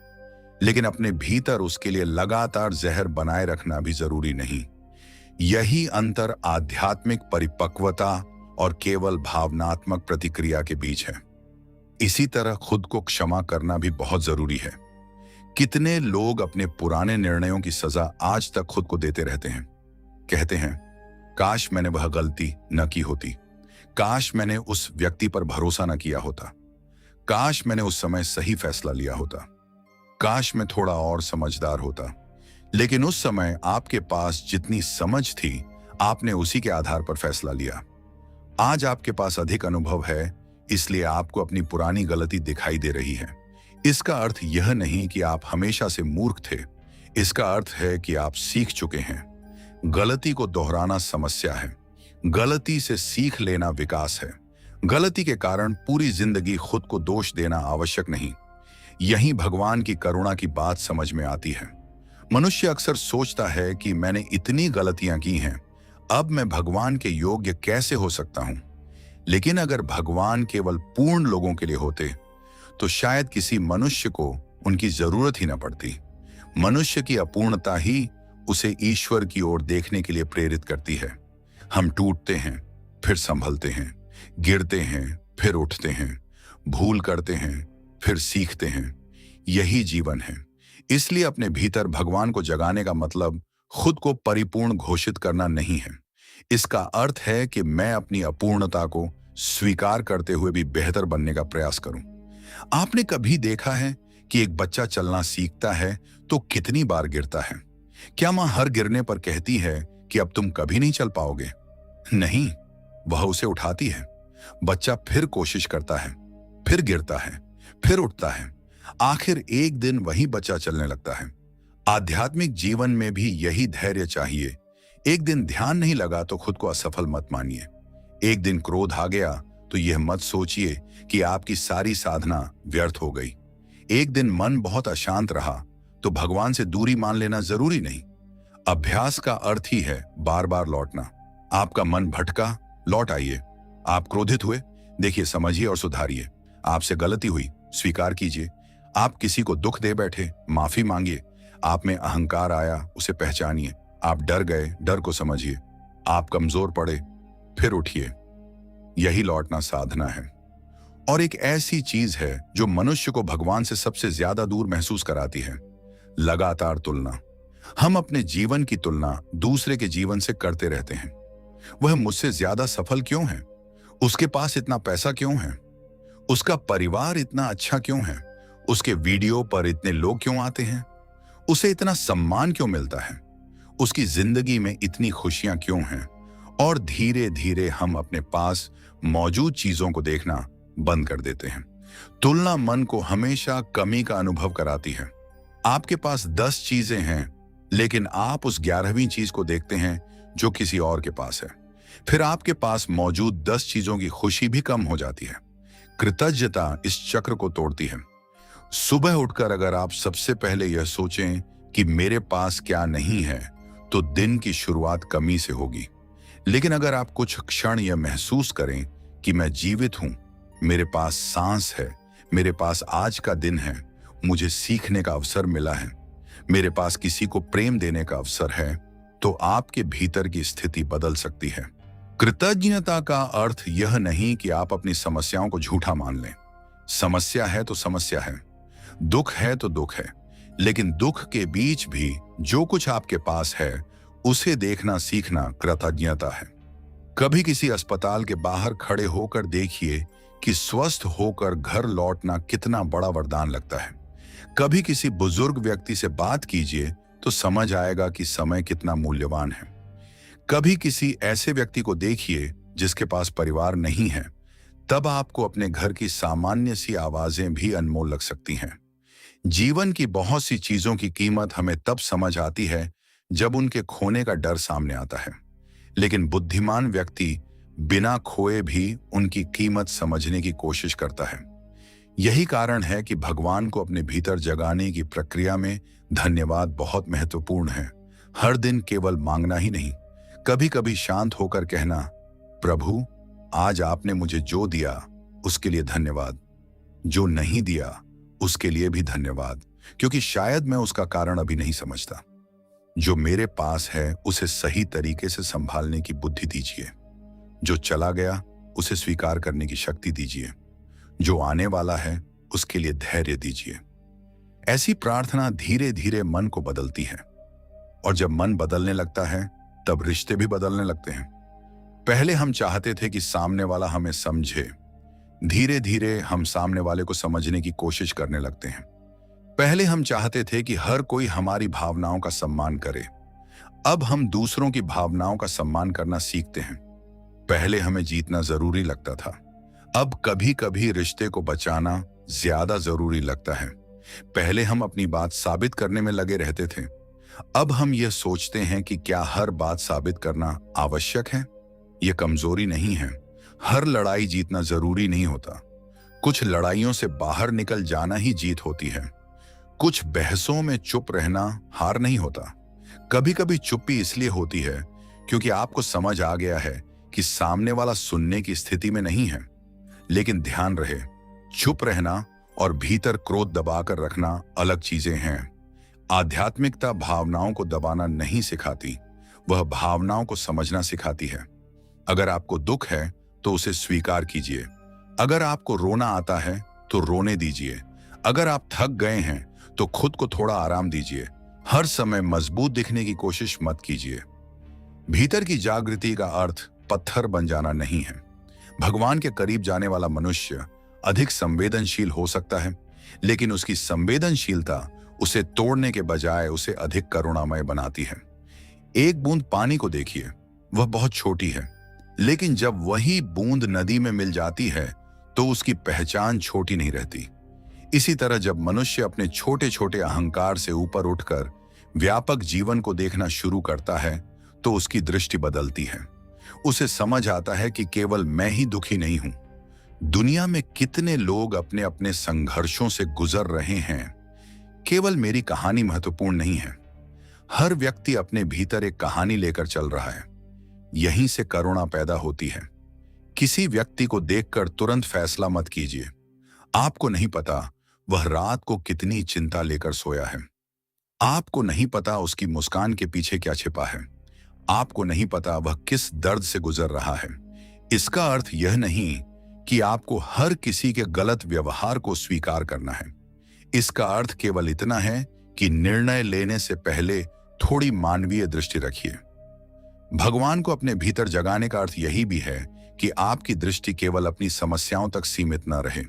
A: लेकिन अपने भीतर उसके लिए लगातार जहर बनाए रखना भी जरूरी नहीं। यही अंतर आध्यात्मिक परिपक्वता और केवल भावनात्मक प्रतिक्रिया के बीच है। इसी तरह खुद को क्षमा करना भी बहुत जरूरी है। कितने लोग अपने पुराने निर्णयों की सजा आज तक खुद को देते रहते हैं। कहते हैं, काश मैंने वह गलती न की होती, काश मैंने उस व्यक्ति पर भरोसा न किया होता, काश मैंने उस समय सही फैसला लिया होता, काश मैं थोड़ा और समझदार होता। लेकिन उस समय आपके पास जितनी समझ थी, आपने उसी के आधार पर फैसला लिया। आज आपके पास अधिक अनुभव है, इसलिए आपको अपनी पुरानी गलती दिखाई दे रही है। इसका अर्थ यह नहीं कि आप हमेशा से मूर्ख थे, इसका अर्थ है कि आप सीख चुके हैं। गलती को दोहराना समस्या है, गलती से सीख लेना विकास है। गलती के कारण पूरी जिंदगी खुद को दोष देना आवश्यक नहीं। यही भगवान की करुणा की बात समझ में आती है। मनुष्य अक्सर सोचता है कि मैंने इतनी गलतियां की हैं, अब मैं भगवान के योग्य कैसे हो सकता हूं। लेकिन अगर भगवान केवल पूर्ण लोगों के लिए होते तो शायद किसी मनुष्य को उनकी जरूरत ही न पड़ती। मनुष्य की अपूर्णता ही उसे ईश्वर की ओर देखने के लिए प्रेरित करती है। हम टूटते हैं, फिर संभलते हैं, गिरते हैं, फिर उठते हैं, भूल करते हैं, फिर सीखते हैं। यही जीवन है। इसलिए अपने भीतर भगवान को जगाने का मतलब खुद को परिपूर्ण घोषित करना नहीं है। इसका अर्थ है कि मैं अपनी अपूर्णता को स्वीकार करते हुए भी बेहतर बनने का प्रयास करूं। आपने कभी देखा है कि एक बच्चा चलना सीखता है तो कितनी बार गिरता है? क्या मां हर गिरने पर कहती है कि अब तुम कभी नहीं चल पाओगे? नहीं, वह उसे उठाती है। बच्चा फिर कोशिश करता है, फिर गिरता है, फिर उठता है। आखिर एक दिन वही बच्चा चलने लगता है। आध्यात्मिक जीवन में भी यही धैर्य चाहिए। एक दिन ध्यान नहीं लगा तो खुद को असफल मत मानिए। एक दिन क्रोध आ गया तो यह मत सोचिए कि आपकी सारी साधना व्यर्थ हो गई। एक दिन मन बहुत अशांत रहा तो भगवान से दूरी मान लेना जरूरी नहीं। अभ्यास का अर्थ ही है बार बार लौटना। आपका मन भटका, लौट आइए। आप क्रोधित हुए, देखिए, समझिए और सुधारिए। आपसे गलती हुई, स्वीकार कीजिए। आप किसी को दुख दे बैठे, माफी मांगिए। आप में अहंकार आया, उसे पहचानिए। आप डर गए, डर को समझिए। आप कमजोर पड़े, फिर उठिए। यही लौटना साधना है, और एक ऐसी चीज है जो मनुष्य को भगवान से सबसे ज्यादा दूर महसूस कराती है, लगातार तुलना। हम अपने जीवन की तुलना दूसरे के जीवन से करते रहते हैं। वह मुझसे ज्यादा सफल क्यों है? उसके पास इतना पैसा क्यों है? उसका परिवार इतना अच्छा क्यों है? उसके वीडियो पर इतने लोग क्यों आते हैं? उसे इतना सम्मान क्यों मिलता है? उसकी जिंदगी में इतनी खुशियां क्यों हैं? और धीरे धीरे हम अपने पास मौजूद चीजों को देखना बंद कर देते हैं। तुलना मन को हमेशा कमी का अनुभव कराती है। आपके पास 10 चीजें हैं, लेकिन आप उस 11वीं चीज को देखते हैं जो किसी और के पास है। फिर आपके पास मौजूद 10 चीजों की खुशी भी कम हो जाती है। कृतज्ञता इस चक्र को तोड़ती है। सुबह उठकर अगर आप सबसे पहले यह सोचें कि मेरे पास क्या नहीं है, तो दिन की शुरुआत कमी से होगी। लेकिन अगर आप कुछ क्षण यह महसूस करें कि मैं जीवित हूं, मेरे पास सांस है, मेरे पास आज का दिन है, मुझे सीखने का अवसर मिला है, मेरे पास किसी को प्रेम देने का अवसर है, तो आपके भीतर की स्थिति बदल सकती है। कृतज्ञता का अर्थ यह नहीं कि आप अपनी समस्याओं को झूठा मान लें। समस्या है तो समस्या है, दुख है तो दुख है, लेकिन दुख के बीच भी जो कुछ आपके पास है उसे देखना सीखना कृतज्ञता है। कभी किसी अस्पताल के बाहर खड़े होकर देखिए कि स्वस्थ होकर घर लौटना कितना बड़ा वरदान लगता है। कभी किसी बुजुर्ग व्यक्ति से बात कीजिए तो समझ आएगा कि समय कितना मूल्यवान है। कभी किसी ऐसे व्यक्ति को देखिए जिसके पास परिवार नहीं है, तब आपको अपने घर की सामान्य सी आवाजें भी अनमोल लग सकती हैं। जीवन की बहुत सी चीजों की कीमत हमें तब समझ आती है जब उनके खोने का डर सामने आता है, लेकिन बुद्धिमान व्यक्ति बिना खोए भी उनकी कीमत समझने की कोशिश करता है। यही कारण है कि भगवान को अपने भीतर जगाने की प्रक्रिया में धन्यवाद बहुत महत्वपूर्ण है। हर दिन केवल मांगना ही नहीं, कभी कभी शांत होकर कहना, प्रभु, आज आपने मुझे जो दिया उसके लिए धन्यवाद, जो नहीं दिया उसके लिए भी धन्यवाद, क्योंकि शायद मैं उसका कारण अभी नहीं समझता। जो मेरे पास है उसे सही तरीके से संभालने की बुद्धि दीजिए। जो चला गया उसे स्वीकार करने की शक्ति दीजिए। जो आने वाला है उसके लिए धैर्य दीजिए। ऐसी प्रार्थना धीरे धीरे मन को बदलती है, और जब मन बदलने लगता है तब रिश्ते भी बदलने लगते हैं। पहले हम चाहते थे कि सामने वाला हमें समझे, धीरे धीरे हम सामने वाले को समझने की कोशिश करने लगते हैं। पहले हम चाहते थे कि हर कोई हमारी भावनाओं का सम्मान करे, अब हम दूसरों की भावनाओं का सम्मान करना सीखते हैं। पहले हमें जीतना जरूरी लगता था, अब कभी कभी रिश्ते को बचाना ज्यादा जरूरी लगता है। पहले हम अपनी बात साबित करने में लगे रहते थे, अब हम यह सोचते हैं कि क्या हर बात साबित करना आवश्यक है? यह कमजोरी नहीं है। हर लड़ाई जीतना जरूरी नहीं होता। कुछ लड़ाइयों से बाहर निकल जाना ही जीत होती है। कुछ बहसों में चुप रहना हार नहीं होता। कभी कभी चुप्पी इसलिए होती है क्योंकि आपको समझ आ गया है कि सामने वाला सुनने की स्थिति में नहीं है। लेकिन ध्यान रहे, चुप रहना और भीतर क्रोध दबाकर रखना अलग चीजें हैं। आध्यात्मिकता भावनाओं को दबाना नहीं सिखाती, वह भावनाओं को समझना सिखाती है। अगर आपको दुख है तो उसे स्वीकार कीजिए। अगर आपको रोना आता है तो रोने दीजिए। अगर आप थक गए हैं तो खुद को थोड़ा आराम दीजिए। हर समय मजबूत दिखने की कोशिश मत कीजिए। भीतर की जागृति का अर्थ पत्थर बन जाना नहीं है। भगवान के करीब जाने वाला मनुष्य अधिक संवेदनशील हो सकता है, लेकिन उसकी संवेदनशीलता उसे तोड़ने के बजाय उसे अधिक करुणामय बनाती है। एक बूंद पानी को देखिए, वह बहुत छोटी है, लेकिन जब वही बूंद नदी में मिल जाती है तो उसकी पहचान छोटी नहीं रहती। इसी तरह जब मनुष्य अपने छोटे छोटे अहंकार से ऊपर उठकर व्यापक जीवन को देखना शुरू करता है तो उसकी दृष्टि बदलती है। उसे समझ आता है कि केवल मैं ही दुखी नहीं हूं। दुनिया में कितने लोग अपने अपने संघर्षों से गुजर रहे हैं। केवल मेरी कहानी महत्वपूर्ण नहीं है। हर व्यक्ति अपने भीतर एक कहानी लेकर चल रहा है। यहीं से करुणा पैदा होती है। किसी व्यक्ति को देखकर तुरंत फैसला मत कीजिए। आपको नहीं पता वह रात को कितनी चिंता लेकर सोया है। आपको नहीं पता उसकी मुस्कान के पीछे क्या छिपा है। आपको नहीं पता वह किस दर्द से गुजर रहा है। इसका अर्थ यह नहीं कि आपको हर किसी के गलत व्यवहार को स्वीकार करना है। इसका अर्थ केवल इतना है कि निर्णय लेने से पहले थोड़ी मानवीय दृष्टि रखिए। भगवान को अपने भीतर जगाने का अर्थ यही भी है कि आपकी दृष्टि केवल अपनी समस्याओं तक सीमित न रहे।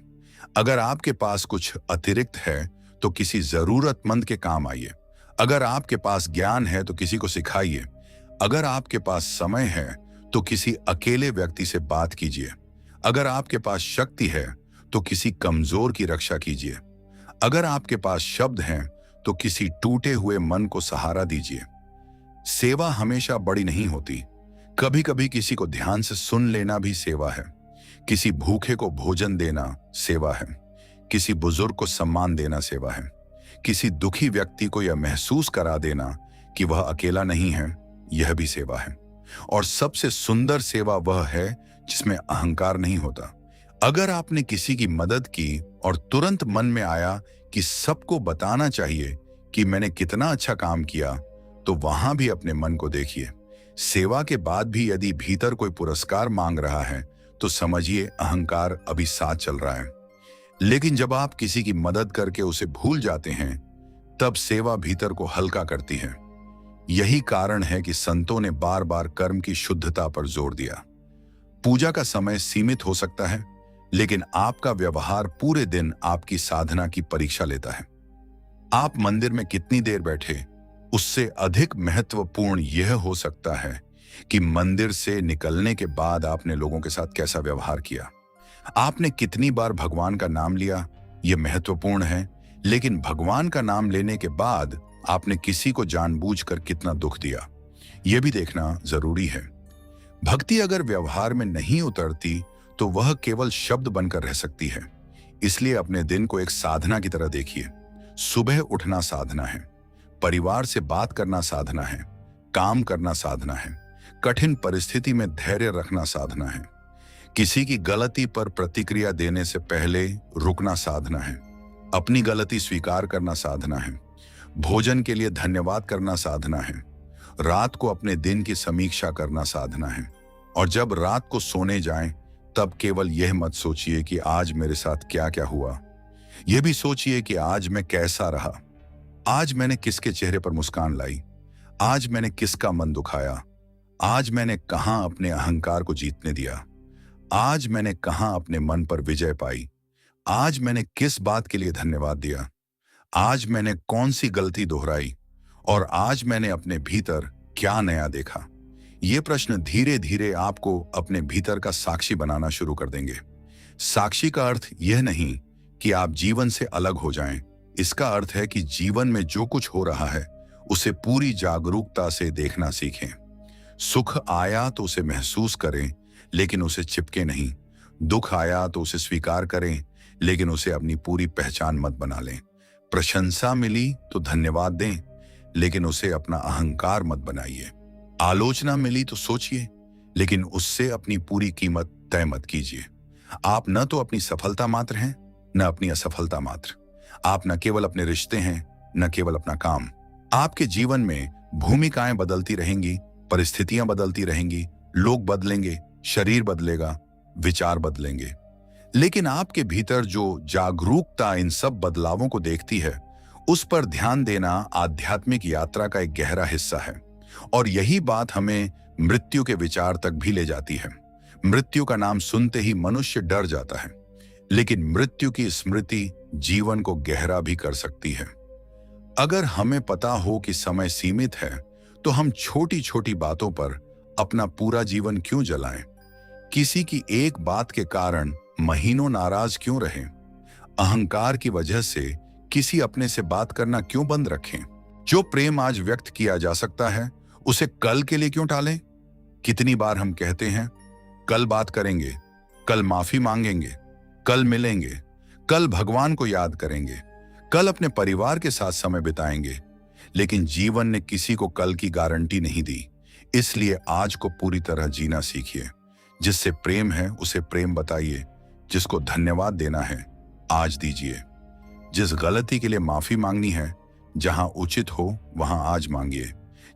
A: अगर आपके पास कुछ अतिरिक्त है तो किसी जरूरतमंद के काम आइए। अगर आपके पास ज्ञान है तो किसी को सिखाइए। अगर आपके पास समय है तो किसी अकेले व्यक्ति से बात कीजिए। अगर आपके पास शक्ति है तो किसी कमजोर की रक्षा कीजिए। अगर आपके पास शब्द हैं तो किसी टूटे हुए मन को सहारा दीजिए। सेवा हमेशा बड़ी नहीं होती। कभी कभी किसी को ध्यान से सुन लेना भी सेवा है। किसी भूखे को भोजन देना सेवा है। किसी बुजुर्ग को सम्मान देना सेवा है। किसी दुखी व्यक्ति को यह महसूस करा देना कि वह अकेला नहीं है, यह भी सेवा है। और सबसे सुंदर सेवा वह है जिसमें अहंकार नहीं होता। अगर आपने किसी की मदद की और तुरंत मन में आया कि सबको बताना चाहिए कि मैंने कितना अच्छा काम किया, तो वहां भी अपने मन को देखिए। सेवा के बाद भी यदि भीतर कोई पुरस्कार मांग रहा है तो समझिए अहंकार अभी साथ चल रहा है। लेकिन जब आप किसी की मदद करके उसे भूल जाते हैं, तब सेवा भीतर को हल्का करती है। यही कारण है कि संतों ने बार बार कर्म की शुद्धता पर जोर दिया। पूजा का समय सीमित हो सकता है, लेकिन आपका व्यवहार पूरे दिन आपकी साधना की परीक्षा लेता है। आप मंदिर में कितनी देर बैठे, उससे अधिक महत्वपूर्ण यह हो सकता है कि मंदिर से निकलने के बाद आपने लोगों के साथ कैसा व्यवहार किया। आपने कितनी बार भगवान का नाम लिया, यह महत्वपूर्ण है, लेकिन भगवान का नाम लेने के बाद आपने किसी को जानबूझकर कितना दुख दिया, यह भी देखना जरूरी है। भक्ति अगर व्यवहार में नहीं उतरती तो वह केवल शब्द बनकर रह सकती है। इसलिए अपने दिन को एक साधना की तरह देखिए। सुबह उठना साधना है, परिवार से बात करना साधना है, काम करना साधना है, कठिन परिस्थिति में धैर्य रखना साधना है, किसी की गलती पर प्रतिक्रिया देने से पहले रुकना साधना है, अपनी गलती स्वीकार करना साधना है, भोजन के लिए धन्यवाद करना साधना है, रात को अपने दिन की समीक्षा करना साधना है। और जब रात को सोने जाएं, तब केवल यह मत सोचिए कि आज मेरे साथ क्या क्या हुआ। यह भी सोचिए कि आज मैं कैसा रहा। आज मैंने किसके चेहरे पर मुस्कान लाई। आज मैंने किसका मन दुखाया। आज मैंने कहां अपने अहंकार को जीतने दिया। आज मैंने कहां अपने मन पर विजय पाई। आज मैंने किस बात के लिए धन्यवाद दिया। आज मैंने कौन सी गलती दोहराई और आज मैंने अपने भीतर क्या नया देखा। ये प्रश्न धीरे धीरे आपको अपने भीतर का साक्षी बनाना शुरू कर देंगे। साक्षी का अर्थ यह नहीं कि आप जीवन से अलग हो जाएं। इसका अर्थ है कि जीवन में जो कुछ हो रहा है उसे पूरी जागरूकता से देखना सीखें। सुख आया तो उसे महसूस करें, लेकिन उसे चिपके नहीं। दुख आया तो उसे स्वीकार करें, लेकिन उसे अपनी पूरी पहचान मत बना लें। प्रशंसा मिली तो धन्यवाद दें, लेकिन उसे अपना अहंकार मत बनाइए। आलोचना मिली तो सोचिए, लेकिन उससे अपनी पूरी कीमत तय मत कीजिए। आप न तो अपनी सफलता मात्र हैं, न अपनी असफलता मात्र। आप न केवल अपने रिश्ते हैं, न केवल अपना काम। आपके जीवन में भूमिकाएं बदलती रहेंगी, परिस्थितियां बदलती रहेंगी, लोग बदलेंगे, शरीर बदलेगा, विचार बदलेंगे, लेकिन आपके भीतर जो जागरूकता इन सब बदलावों को देखती है, उस पर ध्यान देना आध्यात्मिक यात्रा का एक गहरा हिस्सा है। और यही बात हमें मृत्यु के विचार तक भी ले जाती है। मृत्यु का नाम सुनते ही मनुष्य डर जाता है, लेकिन मृत्यु की स्मृति जीवन को गहरा भी कर सकती है। अगर हमें पता हो कि समय सीमित है, तो हम छोटी छोटी बातों पर अपना पूरा जीवन क्यों जलाएं? किसी की एक बात के कारण महीनों नाराज क्यों रहें? अहंकार की वजह से किसी अपने से बात करना क्यों बंद रखें? जो प्रेम आज व्यक्त किया जा सकता है, उसे कल के लिए क्यों टालें? कितनी बार हम कहते हैं, कल बात करेंगे, कल माफी मांगेंगे, कल मिलेंगे, कल भगवान को याद करेंगे, कल अपने परिवार के साथ समय बिताएंगे। लेकिन जीवन ने किसी को कल की गारंटी नहीं दी। इसलिए आज को पूरी तरह जीना सीखिए। जिससे प्रेम है उसे प्रेम बताइए। जिसको धन्यवाद देना है आज दीजिए। जिस गलती के लिए माफी मांगनी है, जहां उचित हो वहां आज मांगिए।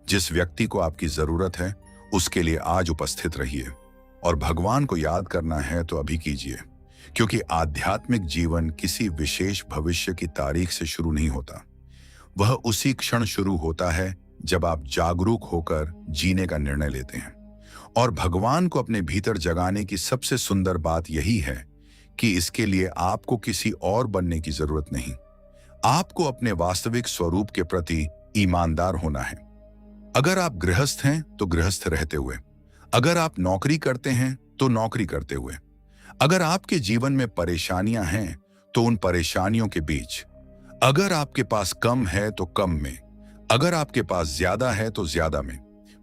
A: जिस व्यक्ति को आपकी जरूरत है उसके लिए आज उपस्थित रहिए। और भगवान को याद करना है तो अभी कीजिए, क्योंकि आध्यात्मिक जीवन किसी विशेष भविष्य की तारीख से शुरू नहीं होता। वह उसी क्षण शुरू होता है जब आप जागरूक होकर जीने का निर्णय लेते हैं। और भगवान को अपने भीतर जगाने की सबसे सुंदर बात यही है कि इसके लिए आपको किसी और बनने की जरूरत नहीं। आपको अपने वास्तविक स्वरूप के प्रति ईमानदार होना है। अगर आप गृहस्थ हैं तो गृहस्थ रहते हुए, अगर आप नौकरी करते हैं तो नौकरी करते हुए, अगर आपके जीवन में परेशानियां हैं तो उन परेशानियों के बीच, अगर आपके पास कम है तो कम में, अगर आपके पास ज्यादा है तो ज्यादा में।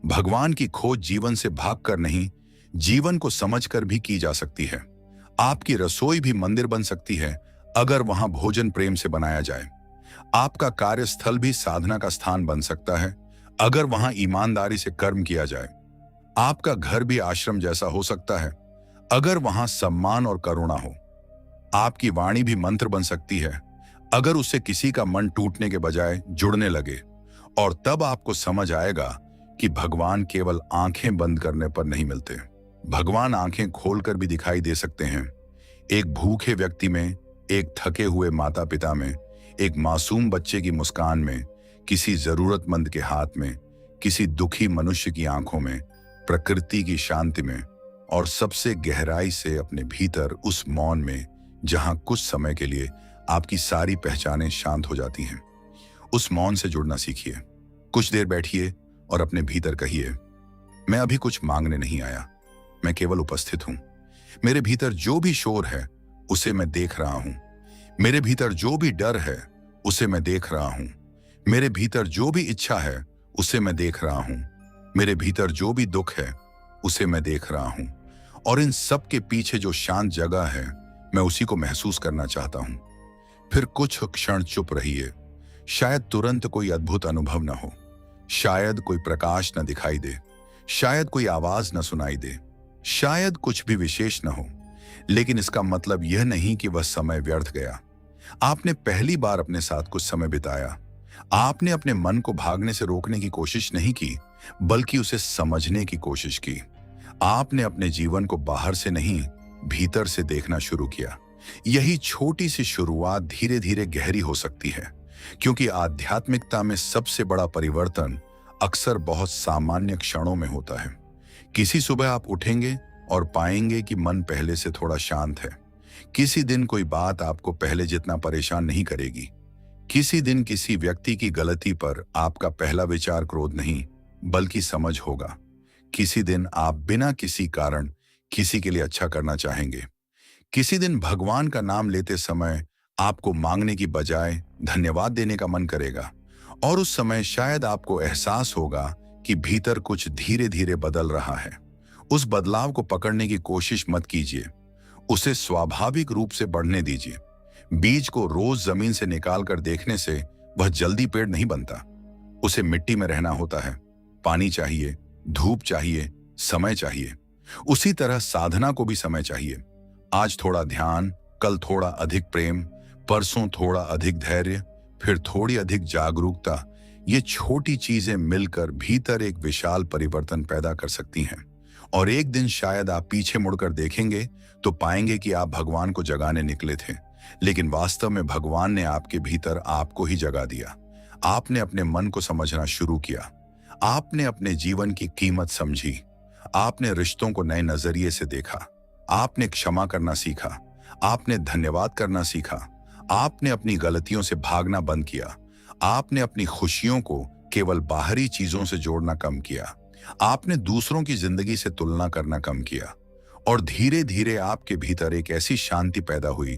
A: भगवान की खोज जीवन से भागकर नहीं, जीवन को समझकर भी की जा सकती है। आपकी रसोई भी मंदिर बन सकती है अगर वहां भोजन प्रेम से बनाया जाए। आपका कार्यस्थल भी साधना का स्थान बन सकता है अगर वहां ईमानदारी से कर्म किया जाए। आपका घर भी आश्रम जैसा हो सकता है अगर वहां सम्मान और करुणा हो। आपकी वाणी भी मंत्र बन सकती है अगर उससे किसी का मन टूटने के बजाय जुड़ने लगे। और तब आपको समझ आएगा कि भगवान केवल आंखें बंद करने पर नहीं मिलते। भगवान आंखें खोलकर भी दिखाई दे सकते हैं। एक भूखे व्यक्ति में, एक थके हुए माता पिता में, एक मासूम बच्चे की मुस्कान में, किसी जरूरतमंद के हाथ में, किसी दुखी मनुष्य की आंखों में, प्रकृति की शांति में, और सबसे गहराई से अपने भीतर उस मौन में जहां कुछ समय के लिए आपकी सारी पहचानें शांत हो जाती हैं। उस मौन से जुड़ना सीखिए। कुछ देर बैठिए और अपने भीतर कहिए, मैं अभी कुछ मांगने नहीं आया, मैं केवल उपस्थित हूं। मेरे भीतर जो भी शोर है उसे मैं देख रहा हूं। मेरे भीतर जो भी डर है उसे मैं देख रहा हूं। मेरे भीतर जो भी इच्छा है उसे मैं देख रहा हूं। मेरे भीतर जो भी दुख है उसे मैं देख रहा हूं। और इन सब के पीछे जो शांत जगह है, मैं उसी को महसूस करना चाहता हूं। फिर कुछ क्षण चुप रहिए। शायद तुरंत कोई अद्भुत अनुभव न हो, शायद कोई प्रकाश न दिखाई दे, शायद कोई आवाज न सुनाई दे, शायद कुछ भी विशेष न हो, लेकिन इसका मतलब यह नहीं कि वह समय व्यर्थ गया। आपने पहली बार अपने साथ कुछ समय बिताया। आपने अपने मन को भागने से रोकने की कोशिश नहीं की, बल्कि उसे समझने की कोशिश की। आपने अपने जीवन को बाहर से नहीं, भीतर से देखना शुरू किया। यही छोटी सी शुरुआत धीरे धीरे गहरी हो सकती है, क्योंकि आध्यात्मिकता में सबसे बड़ा परिवर्तन अक्सर बहुत सामान्य क्षणों में होता है। किसी सुबह आप उठेंगे और पाएंगे कि मन पहले से थोड़ा शांत है। किसी दिन कोई बात आपको पहले जितना परेशान नहीं करेगी। किसी दिन किसी व्यक्ति की गलती पर आपका पहला विचार क्रोध नहीं, बल्कि समझ होगा। किसी दिन आप बिना किसी कारण किसी के लिए अच्छा करना चाहेंगे। किसी दिन भगवान का नाम लेते समय आपको मांगने की बजाय धन्यवाद देने का मन करेगा। और उस समय शायद आपको एहसास होगा कि भीतर कुछ धीरे धीरे बदल रहा है। उस बदलाव को पकड़ने की कोशिश मत कीजिए, उसे स्वाभाविक रूप से बढ़ने दीजिए। बीज को रोज जमीन से निकाल कर देखने से वह जल्दी पेड़ नहीं बनता। उसे मिट्टी में रहना होता है। पानी चाहिए, धूप चाहिए, समय चाहिए। उसी तरह साधना को भी समय चाहिए। आज थोड़ा ध्यान, कल थोड़ा अधिक प्रेम, परसों थोड़ा अधिक धैर्य, फिर थोड़ी अधिक जागरूकता। ये छोटी चीजें मिलकर भीतर एक विशाल परिवर्तन पैदा कर सकती हैं। और एक दिन शायद आप पीछे मुड़कर देखेंगे तो पाएंगे कि आप भगवान को जगाने निकले थे, लेकिन वास्तव में भगवान ने आपके भीतर आपको ही जगा दिया। आपने अपने मन को समझना शुरू किया। आपने अपने जीवन की कीमत समझी। आपने रिश्तों को नए नजरिए से देखा। आपने क्षमा करना सीखा। आपने धन्यवाद करना सीखा। आपने अपनी गलतियों से भागना बंद किया। आपने अपनी खुशियों को केवल बाहरी चीजों से जोड़ना कम किया। आपने दूसरों की जिंदगी से तुलना करना कम किया। और धीरे धीरे आपके भीतर एक ऐसी शांति पैदा हुई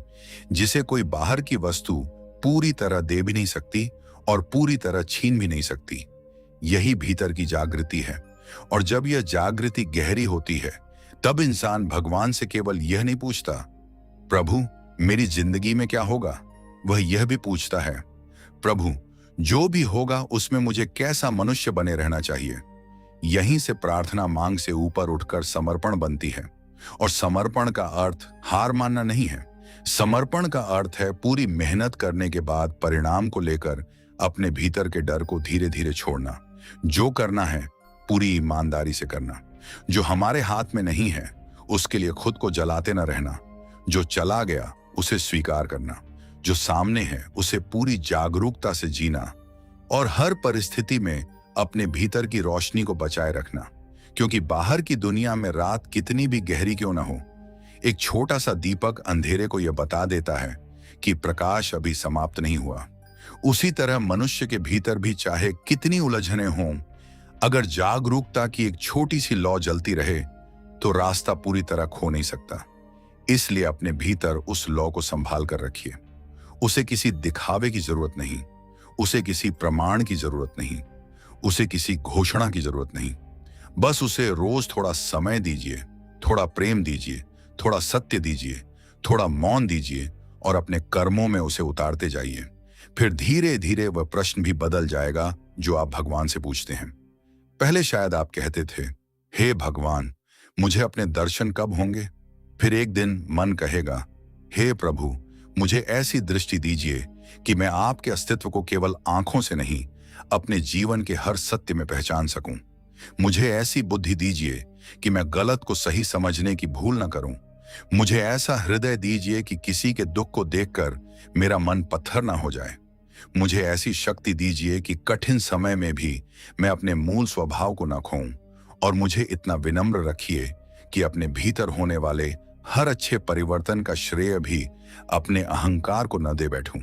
A: जिसे कोई बाहर की वस्तु पूरी तरह दे भी नहीं सकती और पूरी तरह छीन भी नहीं सकती। यही भीतर की जागृति है और जब यह जागृति गहरी होती है, तब इंसान भगवान से केवल यह नहीं पूछता, प्रभु मेरी जिंदगी में क्या होगा, वह यह भी पूछता है, प्रभु जो भी होगा उसमें मुझे कैसा मनुष्य बने रहना चाहिए। यहीं से प्रार्थना मांग से ऊपर उठकर समर्पण बनती है। और समर्पण का अर्थ हार मानना नहीं है। समर्पण का अर्थ है पूरी मेहनत करने के बाद परिणाम को लेकर अपने भीतर के डर को धीरे धीरे छोड़ना। जो करना है पूरी ईमानदारी से करना। जो हमारे हाथ में नहीं है उसके लिए खुद को जलाते न रहना। जो चला गया उसे स्वीकार करना। जो सामने है उसे पूरी जागरूकता से जीना। और हर परिस्थिति में अपने भीतर की रोशनी को बचाए रखना। क्योंकि बाहर की दुनिया में रात कितनी भी गहरी क्यों ना हो, एक छोटा सा दीपक अंधेरे को यह बता देता है कि प्रकाश अभी समाप्त नहीं हुआ। उसी तरह मनुष्य के भीतर भी चाहे कितनी उलझने हों, अगर जागरूकता की एक छोटी सी लौ जलती रहे तो रास्ता पूरी तरह खो नहीं सकता। इसलिए अपने भीतर उस लौ को संभाल कर रखिए। उसे किसी दिखावे की जरूरत नहीं, उसे किसी प्रमाण की जरूरत नहीं, उसे किसी घोषणा की जरूरत नहीं। बस उसे रोज थोड़ा समय दीजिए, थोड़ा प्रेम दीजिए, थोड़ा सत्य दीजिए, थोड़ा मौन दीजिए और अपने कर्मों में उसे उतारते जाइए। फिर धीरे धीरे वह प्रश्न भी बदल जाएगा जो आप भगवान से पूछते हैं। पहले शायद आप कहते थे, हे भगवान मुझे अपने दर्शन कब होंगे। फिर एक दिन मन कहेगा, हे प्रभु मुझे ऐसी दृष्टि दीजिए कि मैं आपके अस्तित्व को केवल आंखों से नहीं अपने जीवन के हर सत्य में पहचान सकूं। मुझे ऐसी बुद्धि दीजिए कि मैं गलत को सही समझने की भूल न करूं। मुझे ऐसा हृदय दीजिए कि किसी के दुख को देखकर मेरा मन पत्थर ना हो जाए। मुझे ऐसी शक्ति दीजिए कि कठिन समय में भी मैं अपने मूल स्वभाव को न खोऊं। और मुझे इतना विनम्र रखिए कि अपने भीतर होने वाले हर अच्छे परिवर्तन का श्रेय भी अपने अहंकार को न दे बैठूं।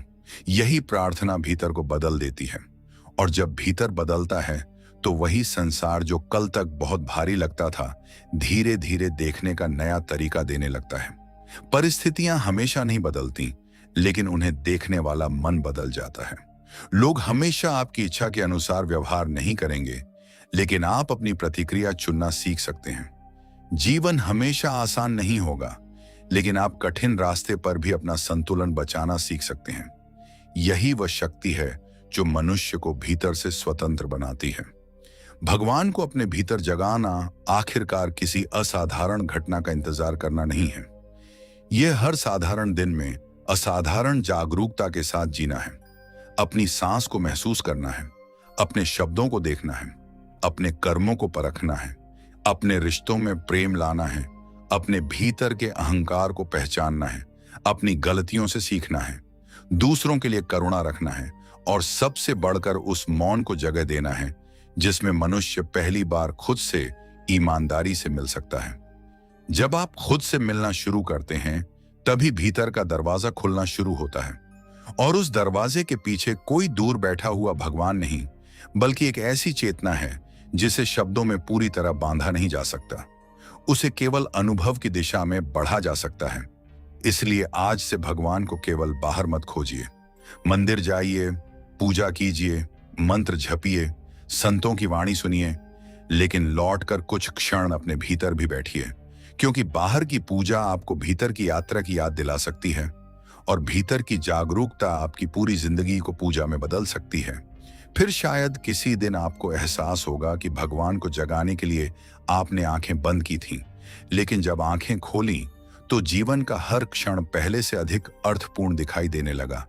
A: यही प्रार्थना भीतर को बदल देती है। और जब भीतर बदलता है तो वही संसार जो कल तक बहुत भारी लगता था, धीरे धीरे देखने का नया तरीका देने लगता है। परिस्थितियां हमेशा नहीं बदलती, लेकिन उन्हें देखने वाला मन बदल जाता है। लोग हमेशा आपकी इच्छा के अनुसार व्यवहार नहीं करेंगे, लेकिन आप अपनी प्रतिक्रिया चुनना सीख सकते हैं। जीवन हमेशा आसान नहीं होगा, लेकिन आप कठिन रास्ते पर भी अपना संतुलन बचाना सीख सकते हैं। यही वह शक्ति है जो मनुष्य को भीतर से स्वतंत्र बनाती है। भगवान को अपने भीतर जगाना आखिरकार किसी असाधारण घटना का इंतजार करना नहीं है। यह हर साधारण दिन में असाधारण जागरूकता के साथ जीना है। अपनी सांस को महसूस करना है, अपने शब्दों को देखना है, अपने कर्मों को परखना है, अपने रिश्तों में प्रेम लाना है, अपने भीतर के अहंकार को पहचानना है, अपनी गलतियों से सीखना है, दूसरों के लिए करुणा रखना है और सबसे बढ़कर उस मौन को जगह देना है जिसमें मनुष्य पहली बार खुद से ईमानदारी से मिल सकता है। जब आप खुद से मिलना शुरू करते हैं तभी भीतर का दरवाजा खुलना शुरू होता है। और उस दरवाजे के पीछे कोई दूर बैठा हुआ भगवान नहीं, बल्कि एक ऐसी चेतना है जिसे शब्दों में पूरी तरह बांधा नहीं जा सकता। उसे केवल अनुभव की दिशा में बढ़ा जा सकता है। इसलिए आज से भगवान को केवल बाहर मत खोजिए। मंदिर जाइए, पूजा कीजिए, मंत्र जपिए, संतों की वाणी सुनिए, लेकिन लौटकर कुछ क्षण अपने भीतर भी बैठिए। क्योंकि बाहर की पूजा आपको भीतर की यात्रा की याद दिला सकती है और भीतर की जागरूकता आपकी पूरी जिंदगी को पूजा में बदल सकती है। फिर शायद किसी दिन आपको एहसास होगा कि भगवान को जगाने के लिए आपने आंखें बंद की थीं, लेकिन जब आंखें खोली तो जीवन का हर क्षण पहले से अधिक अर्थपूर्ण दिखाई देने लगा।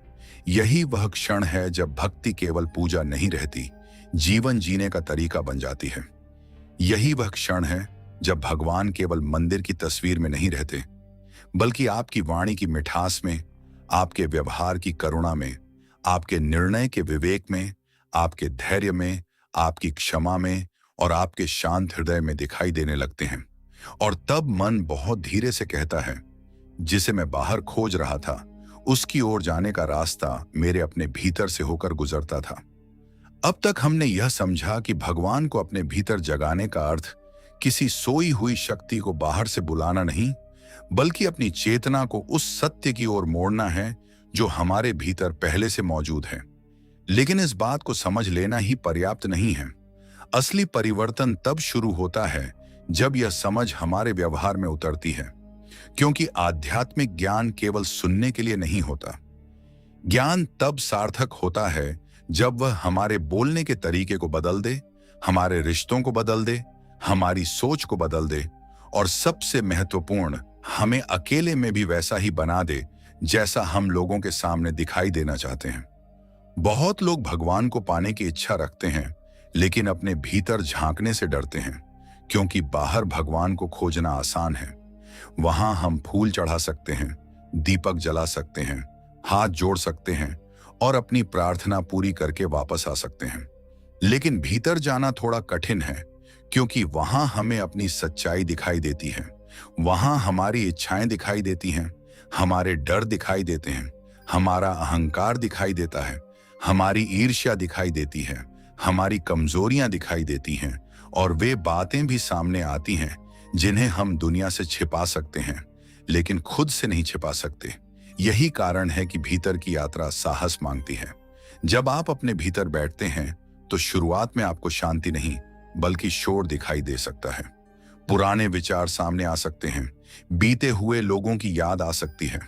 A: यही वह क्षण है जब भक्ति केवल पूजा नहीं रहती, जीवन जीने का तरीका बन जाती है। यही वह क्षण है जब भगवान केवल मंदिर की तस्वीर में नहीं रहते, बल्कि आपकी वाणी की मिठास में, आपके व्यवहार की करुणा में, आपके निर्णय के विवेक में, आपके धैर्य में, आपकी क्षमा में और आपके शांत हृदय में दिखाई देने लगते हैं। और तब मन बहुत धीरे से कहता है, जिसे मैं बाहर खोज रहा था उसकी ओर जाने का रास्ता मेरे अपने भीतर से होकर गुजरता था। अब तक हमने यह समझा कि भगवान को अपने भीतर जगाने का अर्थ किसी सोई हुई शक्ति को बाहर से बुलाना नहीं, बल्कि अपनी चेतना को उस सत्य की ओर मोड़ना है जो हमारे भीतर पहले से मौजूद है। लेकिन इस बात को समझ लेना ही पर्याप्त नहीं है। असली परिवर्तन तब शुरू होता है जब यह समझ हमारे व्यवहार में उतरती है, क्योंकि आध्यात्मिक ज्ञान केवल सुनने के लिए नहीं होता। ज्ञान तब सार्थक होता है जब वह हमारे बोलने के तरीके को बदल दे, हमारे रिश्तों को बदल दे, हमारी सोच को बदल दे और सबसे महत्वपूर्ण, हमें अकेले में भी वैसा ही बना दे जैसा हम लोगों के सामने दिखाई देना चाहते हैं। बहुत लोग भगवान को पाने की इच्छा रखते हैं, लेकिन अपने भीतर झांकने से डरते हैं, क्योंकि बाहर भगवान को खोजना आसान है। वहां हम फूल चढ़ा सकते हैं, दीपक जला सकते हैं, हाथ जोड़ सकते हैं और अपनी प्रार्थना पूरी करके वापस आ सकते हैं। लेकिन भीतर जाना थोड़ा कठिन है, क्योंकि वहां हमें अपनी सच्चाई दिखाई देती है, वहां हमारी इच्छाएं दिखाई देती हैं, हमारे डर दिखाई देते हैं, हमारा अहंकार दिखाई देता है, हमारी ईर्ष्या दिखाई देती है, हमारी कमजोरियां दिखाई देती हैं और वे बातें भी सामने आती हैं जिन्हें हम दुनिया से छिपा सकते हैं, लेकिन खुद से नहीं छिपा सकते। यही कारण है कि भीतर की यात्रा साहस मांगती है। जब आप अपने भीतर बैठते हैं तो शुरुआत में आपको शांति नहीं बल्कि शोर दिखाई दे सकता है। पुराने विचार सामने आ सकते हैं, बीते हुए लोगों की याद आ सकती है,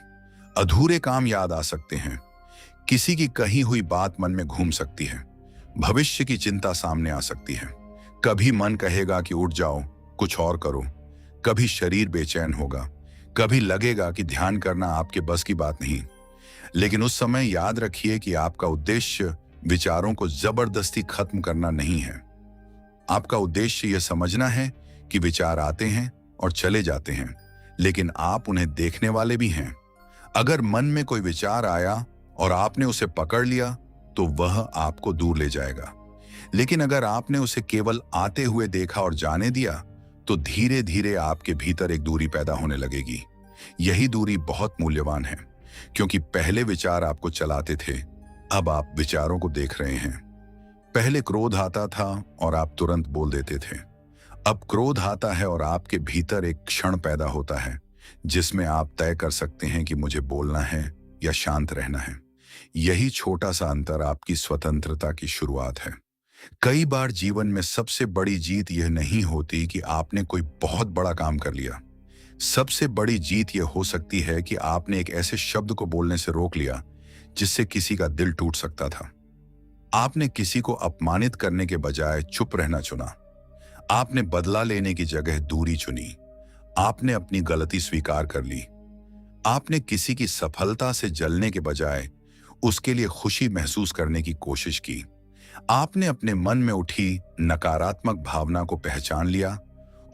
A: अधूरे काम याद आ सकते हैं, किसी की कही हुई बात मन में घूम सकती है, भविष्य की चिंता सामने आ सकती है। कभी मन कहेगा कि उठ जाओ, कुछ और करो, कभी शरीर बेचैन होगा, कभी लगेगा कि ध्यान करना आपके बस की बात नहीं। लेकिन उस समय याद रखिए कि आपका उद्देश्य विचारों को जबरदस्ती खत्म करना नहीं है। आपका उद्देश्य यह समझना है कि विचार आते हैं और चले जाते हैं, लेकिन आप उन्हें देखने वाले भी हैं। अगर मन में कोई विचार आया और आपने उसे पकड़ लिया तो वह आपको दूर ले जाएगा, लेकिन अगर आपने उसे केवल आते हुए देखा और जाने दिया तो धीरे धीरे आपके भीतर एक दूरी पैदा होने लगेगी। यही दूरी बहुत मूल्यवान है, क्योंकि पहले विचार आपको चलाते थे, अब आप विचारों को देख रहे हैं। पहले क्रोध आता था और आप तुरंत बोल देते थे, अब क्रोध आता है और आपके भीतर एक क्षण पैदा होता है जिसमें आप तय कर सकते हैं कि मुझे बोलना है या शांत रहना है। यही छोटा सा अंतर आपकी स्वतंत्रता की शुरुआत है। कई बार जीवन में सबसे बड़ी जीत यह नहीं होती कि आपने कोई बहुत बड़ा काम कर लिया। सबसे बड़ी जीत यह हो सकती है कि आपने एक ऐसे शब्द को बोलने से रोक लिया जिससे किसी का दिल टूट सकता था। आपने किसी को अपमानित करने के बजाय चुप रहना चुना। आपने बदला लेने की जगह दूरी चुनी। आपने अपनी गलती स्वीकार कर ली। आपने किसी की सफलता से जलने के बजाय उसके लिए खुशी महसूस करने की कोशिश की। आपने अपने मन में उठी नकारात्मक भावना को पहचान लिया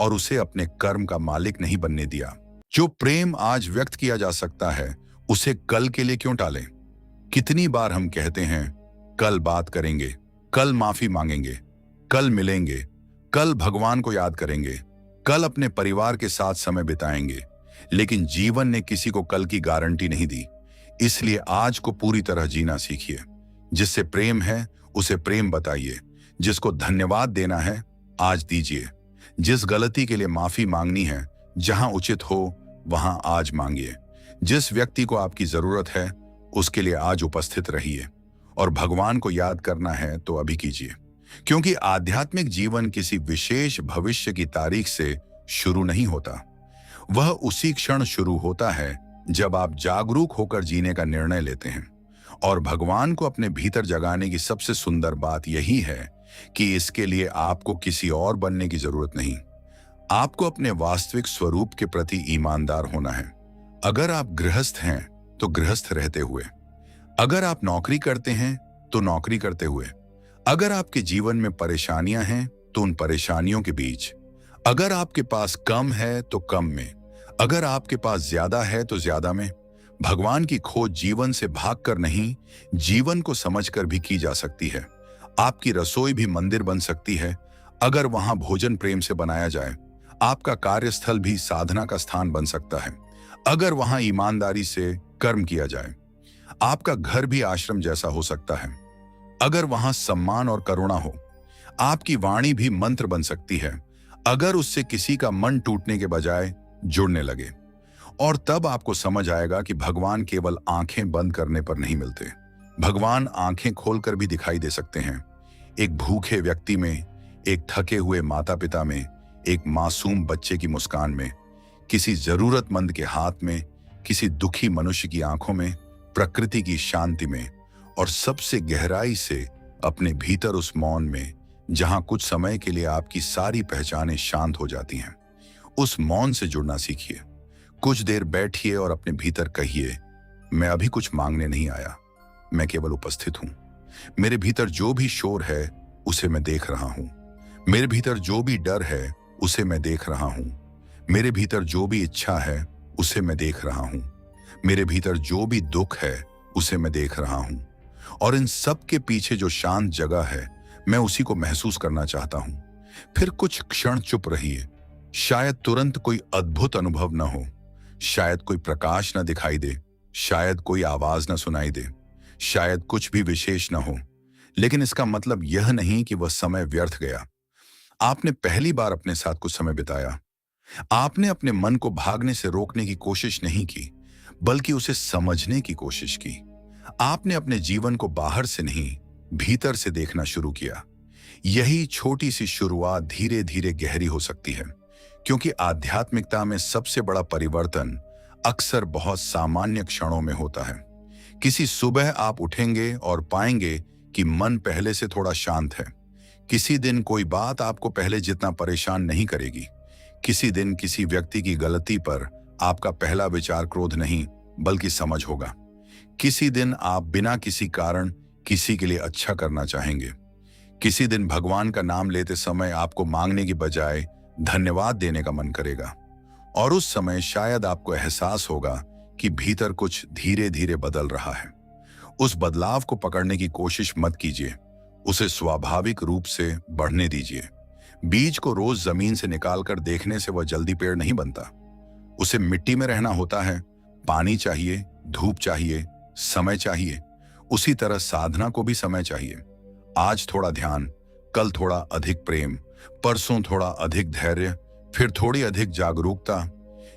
A: और उसे अपने कर्म का मालिक नहीं बनने दिया। जो प्रेम आज व्यक्त किया जा सकता है, उसे कल के लिए क्यों टालें? कितनी बार हम कहते हैं, कल बात करेंगे, कल माफी मांगेंगे, कल मिलेंगे, कल भगवान को याद करेंगे, कल अपने परिवार के साथ समय बिताएंगे, लेकिन जीवन ने किसी को कल की गारंटी नहीं दी। इसलिए आज को पूरी तरह जीना सीखिए। जिससे प्रेम है उसे प्रेम बताइए, जिसको धन्यवाद देना है आज दीजिए, जिस गलती के लिए माफी मांगनी है जहां उचित हो वहां आज मांगिए, जिस व्यक्ति को आपकी जरूरत है उसके लिए आज उपस्थित रहिए, और भगवान को याद करना है तो अभी कीजिए। क्योंकि आध्यात्मिक जीवन किसी विशेष भविष्य की तारीख से शुरू नहीं होता, वह उसी क्षण शुरू होता है जब आप जागरूक होकर जीने का निर्णय लेते हैं। और भगवान को अपने भीतर जगाने की सबसे सुंदर बात यही है कि इसके लिए आपको किसी और बनने की जरूरत नहीं। आपको अपने वास्तविक स्वरूप के प्रति ईमानदार होना है। अगर आप गृहस्थ हैं तो गृहस्थ रहते हुए, अगर आप नौकरी करते हैं तो नौकरी करते हुए, अगर आपके जीवन में परेशानियां हैं तो उन परेशानियों के बीच, अगर आपके पास कम है तो कम में, अगर आपके पास ज्यादा है तो ज्यादा में। भगवान की खोज जीवन से भागकर नहीं, जीवन को समझकर भी की जा सकती है। आपकी रसोई भी मंदिर बन सकती है अगर वहां भोजन प्रेम से बनाया जाए। आपका कार्यस्थल भी साधना का स्थान बन सकता है अगर वहां ईमानदारी से कर्म किया जाए। आपका घर भी आश्रम जैसा हो सकता है अगर वहां सम्मान और करुणा हो। आपकी वाणी भी मंत्र बन सकती है अगर उससे किसी का मन टूटने के बजाय जुड़ने लगे। और तब आपको समझ आएगा कि भगवान केवल आंखें बंद करने पर नहीं मिलते, भगवान आंखें खोलकर भी दिखाई दे सकते हैं। एक भूखे व्यक्ति में, एक थके हुए माता पिता में, एक मासूम बच्चे की मुस्कान में, किसी जरूरतमंद के हाथ में, किसी दुखी मनुष्य की आंखों में, प्रकृति की शांति में, और सबसे गहराई से अपने भीतर उस मौन में, जहां कुछ समय के लिए आपकी सारी पहचानें शांत हो जाती हैं। उस मौन से जुड़ना सीखिए। कुछ देर बैठिए और अपने भीतर कहिए, मैं अभी कुछ मांगने नहीं आया, मैं केवल उपस्थित हूं। मेरे भीतर जो भी शोर है उसे मैं देख रहा हूं। मेरे भीतर जो भी डर है उसे मैं देख रहा हूं। मेरे भीतर जो भी इच्छा है उसे मैं देख रहा हूं। मेरे भीतर जो भी दुख है उसे मैं देख रहा हूं। और इन सब के पीछे जो शांत जगह है, मैं उसी को महसूस करना चाहता हूं। फिर कुछ क्षण चुप रहिए। शायद तुरंत कोई अद्भुत अनुभव न हो, शायद कोई प्रकाश न दिखाई दे, शायद कोई आवाज न सुनाई दे, शायद कुछ भी विशेष न हो, लेकिन इसका मतलब यह नहीं कि वह समय व्यर्थ गया। आपने पहली बार अपने साथ कुछ समय बिताया। आपने अपने मन को भागने से रोकने की कोशिश नहीं की, बल्कि उसे समझने की कोशिश की। आपने अपने जीवन को बाहर से नहीं, भीतर से देखना शुरू किया। यही छोटी सी शुरुआत धीरे धीरे गहरी हो सकती है, क्योंकि आध्यात्मिकता में सबसे बड़ा परिवर्तन अक्सर बहुत सामान्य क्षणों में होता है। किसी सुबह आप उठेंगे और पाएंगे कि मन पहले से थोड़ा शांत है। किसी दिन कोई बात आपको पहले जितना परेशान नहीं करेगी। किसी दिन किसी व्यक्ति की गलती पर आपका पहला विचार क्रोध नहीं, बल्कि समझ होगा। किसी दिन आप बिना किसी कारण किसी के लिए अच्छा करना चाहेंगे। किसी दिन भगवान का नाम लेते समय आपको मांगने की बजाय धन्यवाद देने का मन करेगा। और उस समय शायद आपको एहसास होगा कि भीतर कुछ धीरे धीरे बदल रहा है। उस बदलाव को पकड़ने की कोशिश मत कीजिए, उसे स्वाभाविक रूप से बढ़ने दीजिए। बीज को रोज जमीन से निकालकर देखने से वह जल्दी पेड़ नहीं बनता। उसे मिट्टी में रहना होता है, पानी चाहिए, धूप चाहिए, समय चाहिए। उसी तरह साधना को भी समय चाहिए। आज थोड़ा ध्यान, कल थोड़ा अधिक प्रेम, परसों थोड़ा अधिक धैर्य, फिर थोड़ी अधिक जागरूकता।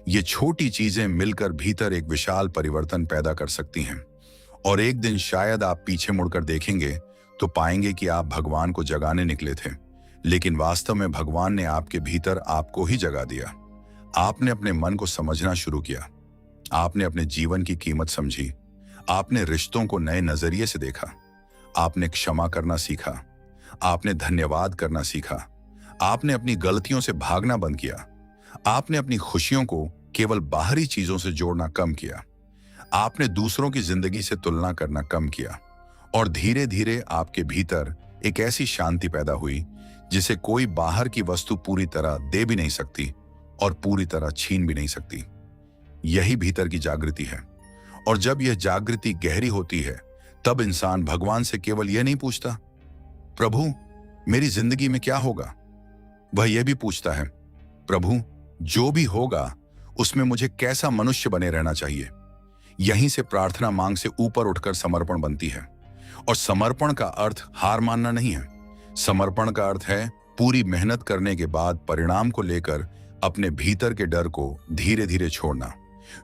A: ये छोटी चीजें मिलकर भीतर एक विशाल परिवर्तन पैदा कर सकती हैं। और एक दिन शायद आप पीछे मुड़कर देखेंगे तो पाएंगे कि आप भगवान को जगाने निकले थे, लेकिन वास्तव में भगवान ने आपके भीतर आपको ही जगा दिया। आपने अपने मन को समझना शुरू किया। आपने अपने जीवन की कीमत समझी। आपने रिश्तों को नए नजरिए से देखा। आपने क्षमा करना सीखा। आपने धन्यवाद करना सीखा। आपने अपनी गलतियों से भागना बंद किया। आपने अपनी खुशियों को केवल बाहरी चीजों से जोड़ना कम किया। आपने दूसरों की जिंदगी से तुलना करना कम किया। और धीरे धीरे आपके भीतर एक ऐसी शांति पैदा हुई जिसे कोई बाहर की वस्तु पूरी तरह दे भी नहीं सकती और पूरी तरह छीन भी नहीं सकती। यही भीतर की जागृति है। और जब यह जागृति गहरी होती है, तब इंसान भगवान से केवल यह नहीं पूछता, प्रभु मेरी जिंदगी में क्या होगा। वह यह भी पूछता है, प्रभु जो भी होगा उसमें मुझे कैसा मनुष्य बने रहना चाहिए। यहीं से प्रार्थना मांग से ऊपर उठकर समर्पण बनती है। और समर्पण का अर्थ हार मानना नहीं है। समर्पण का अर्थ है पूरी मेहनत करने के बाद परिणाम को लेकर अपने भीतर के डर को धीरे धीरे छोड़ना।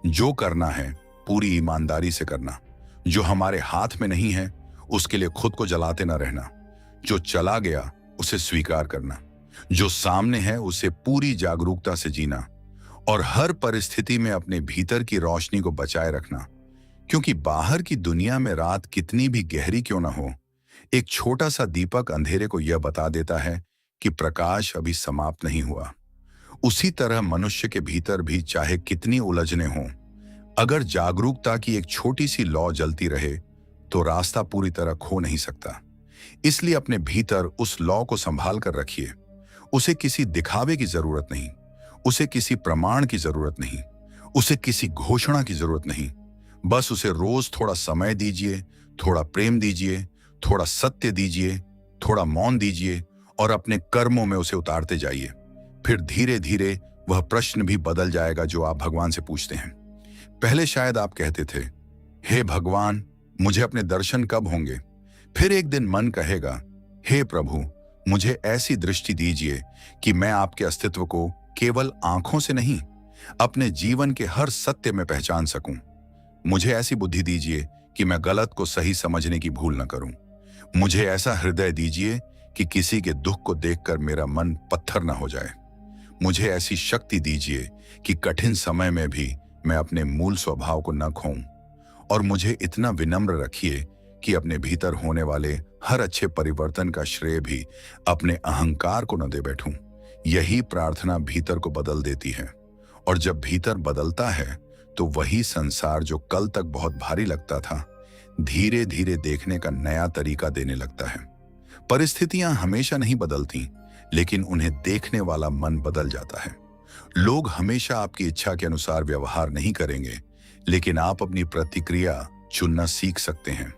A: जो करना है पूरी ईमानदारी से करना। जो हमारे हाथ में नहीं है उसके लिए खुद को जलाते ना रहना। जो चला गया उसे स्वीकार करना। जो सामने है उसे पूरी जागरूकता से जीना। और हर परिस्थिति में अपने भीतर की रोशनी को बचाए रखना। क्योंकि बाहर की दुनिया में रात कितनी भी गहरी क्यों ना हो, एक छोटा सा दीपक अंधेरे को यह बता देता है कि प्रकाश अभी समाप्त नहीं हुआ। उसी तरह मनुष्य के भीतर भी चाहे कितनी उलझने हों, अगर जागरूकता की एक छोटी सी लौ जलती रहे तो रास्ता पूरी तरह खो नहीं सकता। इसलिए अपने भीतर उस लौ को संभाल कर रखिए। उसे किसी दिखावे की जरूरत नहीं, उसे किसी प्रमाण की जरूरत नहीं, उसे किसी घोषणा की जरूरत नहीं। बस उसे रोज थोड़ा समय दीजिए, थोड़ा प्रेम दीजिए, थोड़ा सत्य दीजिए, थोड़ा मौन दीजिए और अपने कर्मों में उसे उतारते जाइए। फिर धीरे धीरे वह प्रश्न भी बदल जाएगा जो आप भगवान से पूछते हैं। पहले शायद आप कहते थे, हे भगवान मुझे अपने दर्शन कब होंगे। फिर एक दिन मन कहेगा, हे प्रभु मुझे ऐसी दृष्टि दीजिए कि मैं आपके अस्तित्व को केवल आंखों से नहीं, अपने जीवन के हर सत्य में पहचान सकूं। मुझे ऐसी बुद्धि दीजिए कि मैं गलत को सही समझने की भूल न करूं। मुझे ऐसा हृदय दीजिए कि किसी के दुख को देखकर मेरा मन पत्थर न हो जाए। मुझे ऐसी शक्ति दीजिए कि कठिन समय में भी मैं अपने मूल स्वभाव को न खोऊं, और मुझे इतना विनम्र रखिए कि अपने भीतर होने वाले हर अच्छे परिवर्तन का श्रेय भी अपने अहंकार को न दे बैठूं। यही प्रार्थना भीतर को बदल देती है, और जब भीतर बदलता है तो वही संसार जो कल तक बहुत भारी लगता था, धीरे धीरे देखने का नया तरीका देने लगता है। परिस्थितियां हमेशा नहीं बदलती, लेकिन उन्हें देखने वाला मन बदल जाता है। लोग हमेशा आपकी इच्छा के अनुसार व्यवहार नहीं करेंगे, लेकिन आप अपनी प्रतिक्रिया चुनना सीख सकते हैं।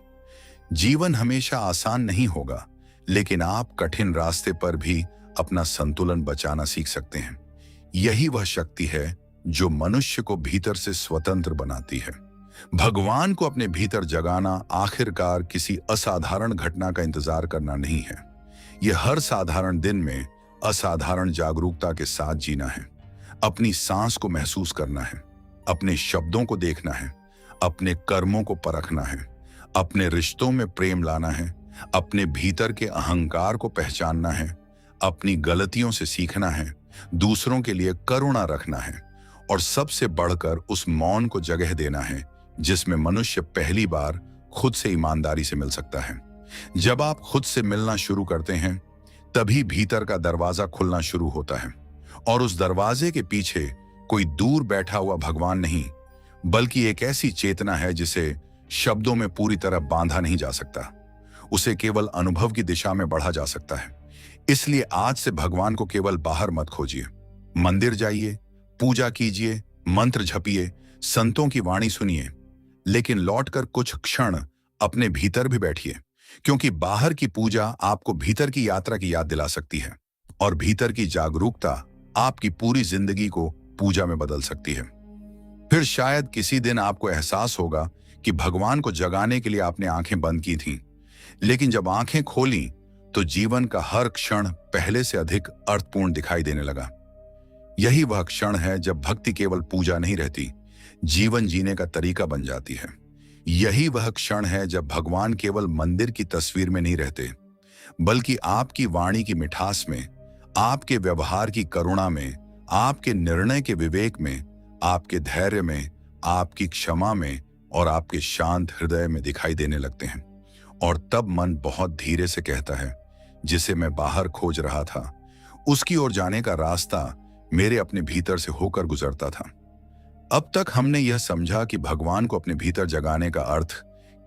A: जीवन हमेशा आसान नहीं होगा, लेकिन आप कठिन रास्ते पर भी अपना संतुलन बचाना सीख सकते हैं। यही वह शक्ति है जो मनुष्य को भीतर से स्वतंत्र बनाती है। भगवान को अपने भीतर जगाना आखिरकार किसी असाधारण घटना का इंतजार करना नहीं है। यह हर साधारण दिन में असाधारण जागरूकता के साथ जीना है। अपनी सांस को महसूस करना है, अपने शब्दों को देखना है, अपने कर्मों को परखना है, अपने रिश्तों में प्रेम लाना है, अपने भीतर के अहंकार को पहचानना है, अपनी गलतियों से सीखना है, दूसरों के लिए करुणा रखना है, और सबसे बढ़कर उस मौन को जगह देना है जिसमें मनुष्य पहली बार खुद से ईमानदारी से मिल सकता है। जब आप खुद से मिलना शुरू करते हैं, तभी भीतर का दरवाजा खुलना शुरू होता है, और उस दरवाजे के पीछे कोई दूर बैठा हुआ भगवान नहीं, बल्कि एक ऐसी चेतना है जिसे शब्दों में पूरी तरह बांधा नहीं जा सकता। उसे केवल अनुभव की दिशा में बढ़ा जा सकता है। इसलिए आज से भगवान को केवल बाहर मत खोजिए। मंदिर जाइए, पूजा कीजिए, मंत्र जपिए, संतों की वाणी सुनिए, लेकिन लौटकर कुछ क्षण अपने भीतर भी बैठिए, क्योंकि बाहर की पूजा आपको भीतर की यात्रा की याद दिला सकती है, और भीतर की जागरूकता आपकी पूरी जिंदगी को पूजा में बदल सकती है। फिर शायद किसी दिन आपको एहसास होगा कि भगवान को जगाने के लिए आपने आंखें बंद की थीं, लेकिन जब आंखें खोली तो जीवन का हर क्षण पहले से अधिक अर्थपूर्ण दिखाई देने लगा। यही वह क्षण है जब भक्ति केवल पूजा नहीं रहती, जीवन जीने का तरीका बन जाती है। यही वह क्षण है जब भगवान केवल मंदिर की तस्वीर में नहीं रहते, बल्कि आपकी वाणी की मिठास में, आपके व्यवहार की करुणा में, आपके निर्णय के विवेक में, आपके धैर्य में, आपकी क्षमा में, और आपके शांत हृदय में दिखाई देने लगते हैं। और तब मन बहुत धीरे से कहता है, जिसे मैं बाहर खोज रहा था, उसकी ओर जाने का रास्ता मेरे अपने भीतर से होकर गुजरता था। अब तक हमने यह समझा कि भगवान को अपने भीतर जगाने का अर्थ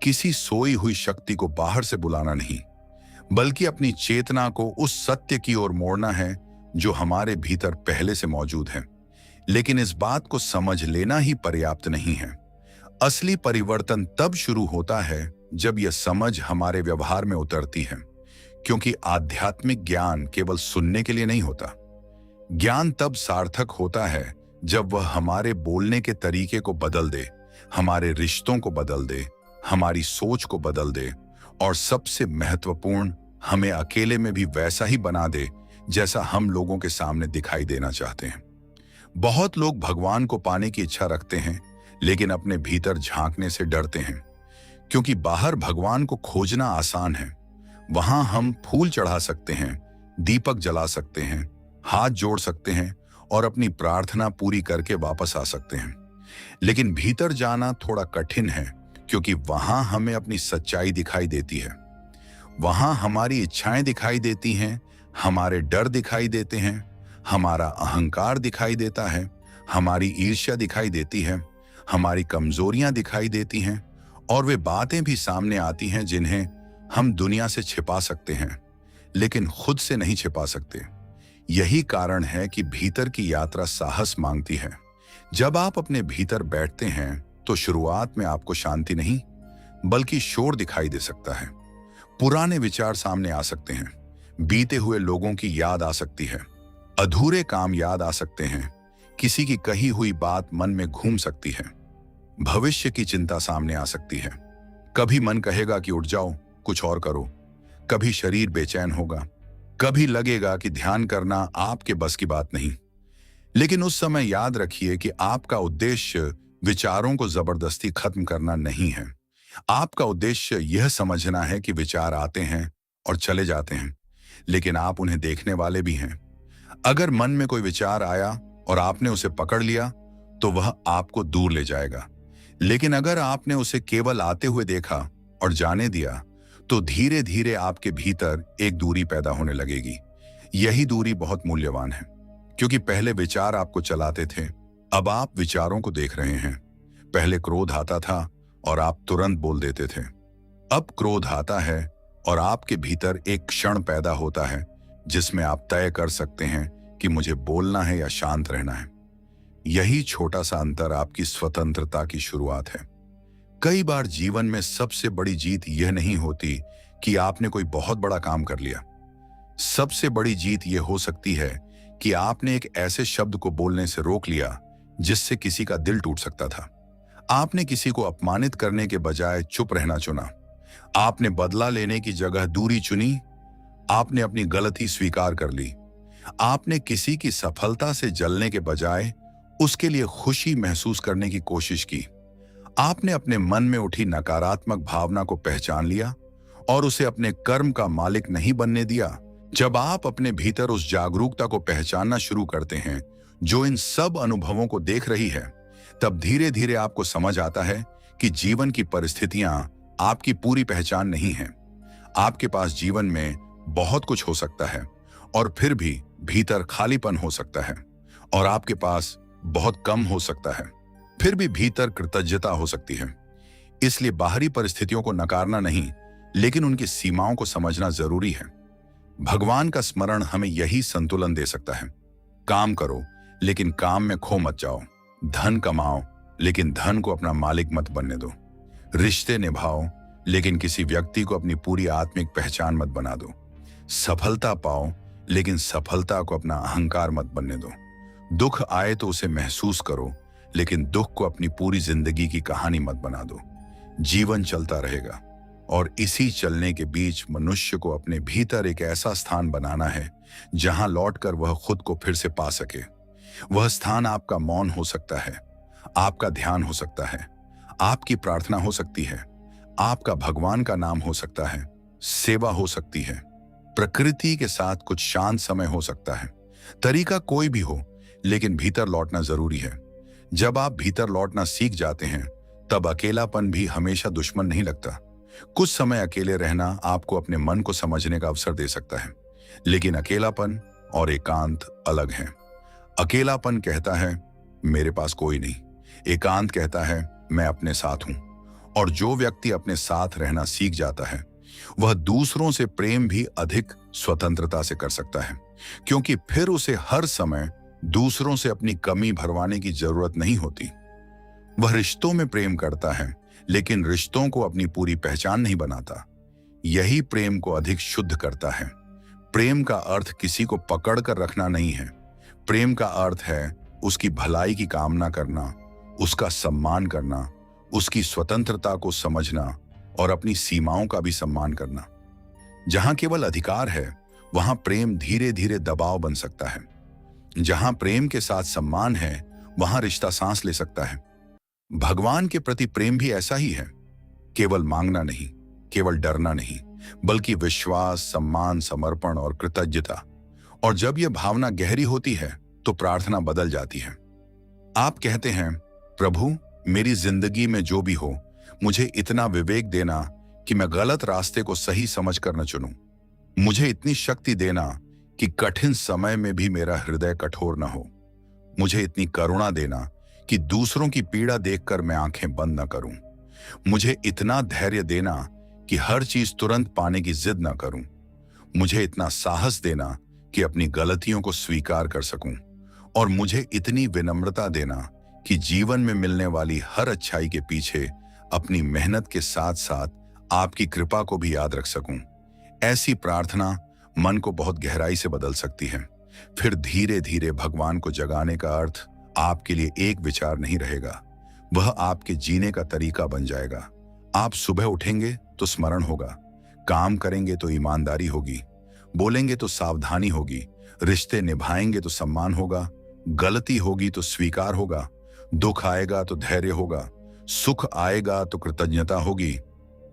A: किसी सोई हुई शक्ति को बाहर से बुलाना नहीं, बल्कि अपनी चेतना को उस सत्य की ओर मोड़ना है जो हमारे भीतर पहले से मौजूद है। लेकिन इस बात को समझ लेना ही पर्याप्त नहीं है। असली परिवर्तन तब शुरू होता है जब यह समझ हमारे व्यवहार में उतरती है, क्योंकि आध्यात्मिक ज्ञान केवल सुनने के लिए नहीं होता। ज्ञान तब सार्थक होता है जब वह हमारे बोलने के तरीके को बदल दे, हमारे रिश्तों को बदल दे, हमारी सोच को बदल दे, और सबसे महत्वपूर्ण, हमें अकेले में भी वैसा ही बना दे जैसा हम लोगों के सामने दिखाई देना चाहते हैं। बहुत लोग भगवान को पाने की इच्छा रखते हैं, लेकिन अपने भीतर झांकने से डरते हैं, क्योंकि बाहर भगवान को खोजना आसान है। वहां हम फूल चढ़ा सकते हैं, दीपक जला सकते हैं, हाथ जोड़ सकते हैं, और अपनी प्रार्थना पूरी करके वापस आ सकते हैं। लेकिन भीतर जाना थोड़ा कठिन है, क्योंकि वहां हमें अपनी सच्चाई दिखाई देती है। वहां हमारी इच्छाएं दिखाई देती हैं, हमारे डर दिखाई देते हैं, हमारा अहंकार दिखाई देता है, हमारी ईर्ष्या दिखाई देती है, हमारी कमजोरियां दिखाई देती हैं, और वे बातें भी सामने आती हैं जिन्हें हम दुनिया से छिपा सकते हैं, लेकिन खुद से नहीं छिपा सकते। यही कारण है कि भीतर की यात्रा साहस मांगती है। जब आप अपने भीतर बैठते हैं तो शुरुआत में आपको शांति नहीं, बल्कि शोर दिखाई दे सकता है। पुराने विचार सामने आ सकते हैं, बीते हुए लोगों की याद आ सकती है, अधूरे काम याद आ सकते हैं, किसी की कही हुई बात मन में घूम सकती है, भविष्य की चिंता सामने आ सकती है। कभी मन कहेगा कि उठ जाओ, कुछ और करो, कभी शरीर बेचैन होगा, कभी लगेगा कि ध्यान करना आपके बस की बात नहीं। लेकिन उस समय याद रखिए कि आपका उद्देश्य विचारों को जबरदस्ती खत्म करना नहीं है। आपका उद्देश्य यह समझना है कि विचार आते हैं और चले जाते हैं, लेकिन आप उन्हें देखने वाले भी हैं। अगर मन में कोई विचार आया और आपने उसे पकड़ लिया तो वह आपको दूर ले जाएगा, लेकिन अगर आपने उसे केवल आते हुए देखा और जाने दिया तो धीरे धीरे आपके भीतर एक दूरी पैदा होने लगेगी। यही दूरी बहुत मूल्यवान है, क्योंकि पहले विचार आपको चलाते थे, अब आप विचारों को देख रहे हैं। पहले क्रोध आता था और आप तुरंत बोल देते थे, अब क्रोध आता है और आपके भीतर एक क्षण पैदा होता है जिसमें आप तय कर सकते हैं कि मुझे बोलना है या शांत रहना है। यही छोटा सा अंतर आपकी स्वतंत्रता की शुरुआत है। कई बार जीवन में सबसे बड़ी जीत यह नहीं होती कि आपने कोई बहुत बड़ा काम कर लिया। सबसे बड़ी जीत यह हो सकती है कि आपने एक ऐसे शब्द को बोलने से रोक लिया जिससे किसी का दिल टूट सकता था। आपने किसी को अपमानित करने के बजाय चुप रहना चुना। आपने बदला लेने की जगह दूरी चुनी। आपने अपनी गलती स्वीकार कर ली। आपने किसी की सफलता से जलने के बजाय उसके लिए खुशी महसूस करने की कोशिश की। आपने अपने मन में उठी नकारात्मक भावना को पहचान लिया और उसे अपने कर्म का मालिक नहीं बनने दिया। जब आप अपने भीतर उस जागरूकता को पहचानना शुरू करते हैं जो इन सब अनुभवों को देख रही है, तब धीरे धीरे आपको समझ आता है कि जीवन की परिस्थितियां आपकी पूरी पहचान नहीं है। आपके पास जीवन में बहुत कुछ हो सकता है और फिर भी भीतर खालीपन हो सकता है, और आपके पास बहुत कम हो सकता है, फिर भी भीतर कृतज्ञता हो सकती है। इसलिए बाहरी परिस्थितियों को नकारना नहीं, लेकिन उनकी सीमाओं को समझना जरूरी है। भगवान का स्मरण हमें यही संतुलन दे सकता है। काम करो लेकिन काम में खो मत जाओ। धन कमाओ लेकिन धन को अपना मालिक मत बनने दो। रिश्ते निभाओ लेकिन किसी व्यक्ति को अपनी पूरी आत्मिक पहचान मत बना दो। सफलता पाओ लेकिन सफलता को अपना अहंकार मत बनने दो। दुख आए तो उसे महसूस करो, लेकिन दुख को अपनी पूरी जिंदगी की कहानी मत बना दो। जीवन चलता रहेगा और इसी चलने के बीच मनुष्य को अपने भीतर एक ऐसा स्थान बनाना है जहां लौटकर वह खुद को फिर से पा सके। वह स्थान आपका मौन हो सकता है, आपका ध्यान हो सकता है, आपकी प्रार्थना हो सकती है, आपका भगवान का नाम हो सकता है, सेवा हो सकती है, प्रकृति के साथ कुछ शांत समय हो सकता है। तरीका कोई भी हो, लेकिन भीतर लौटना जरूरी है। जब आप भीतर लौटना सीख जाते हैं तब अकेलापन भी हमेशा दुश्मन नहीं लगता। कुछ समय अकेले रहना आपको अपने मन को समझने का अवसर दे सकता है, लेकिन अकेलापन और एकांत अलग है। अकेलापन कहता है मेरे पास कोई नहीं, एकांत कहता है मैं अपने साथ हूं। और जो व्यक्ति अपने साथ रहना सीख जाता है वह दूसरों से प्रेम भी अधिक स्वतंत्रता से कर सकता है, क्योंकि फिर उसे हर समय दूसरों से अपनी कमी भरवाने की जरूरत नहीं होती। वह रिश्तों में प्रेम करता है, लेकिन रिश्तों को अपनी पूरी पहचान नहीं बनाता। यही प्रेम को अधिक शुद्ध करता है। प्रेम का अर्थ किसी को पकड़ कर रखना नहीं है। प्रेम का अर्थ है उसकी भलाई की कामना करना, उसका सम्मान करना, उसकी स्वतंत्रता को समझना और अपनी सीमाओं का भी सम्मान करना। जहां केवल अधिकार है वहां प्रेम धीरे धीरे दबाव बन सकता है। जहां प्रेम के साथ सम्मान है वहां रिश्ता सांस ले सकता है। भगवान के प्रति प्रेम भी ऐसा ही है। केवल मांगना नहीं, केवल डरना नहीं, बल्कि विश्वास, सम्मान, समर्पण और कृतज्ञता। और जब यह भावना गहरी होती है तो प्रार्थना बदल जाती है। आप कहते हैं, प्रभु मेरी जिंदगी में जो भी हो मुझे इतना विवेक देना कि मैं गलत रास्ते को सही समझकर न चुनूं। मुझे इतनी शक्ति देना कि कठिन समय में भी मेरा हृदय कठोर न हो। मुझे इतनी करुणा देना कि दूसरों की पीड़ा देखकर मैं आंखें बंद न करूं। मुझे इतना धैर्य देना कि हर चीज तुरंत पाने की जिद न करूं। मुझे इतना साहस देना कि अपनी गलतियों को स्वीकार कर सकूं। और मुझे इतनी विनम्रता देना कि जीवन में मिलने वाली हर अच्छाई के पीछे अपनी मेहनत के साथ साथ आपकी कृपा को भी याद रख सकूं। ऐसी प्रार्थना मन को बहुत गहराई से बदल सकती है। फिर धीरे धीरे भगवान को जगाने का अर्थ आपके लिए एक विचार नहीं रहेगा, वह आपके जीने का तरीका बन जाएगा। आप सुबह उठेंगे तो स्मरण होगा, काम करेंगे तो ईमानदारी होगी, बोलेंगे तो सावधानी होगी, रिश्ते निभाएंगे तो सम्मान होगा, गलती होगी तो स्वीकार होगा, दुख आएगा तो धैर्य होगा, सुख आएगा तो कृतज्ञता होगी,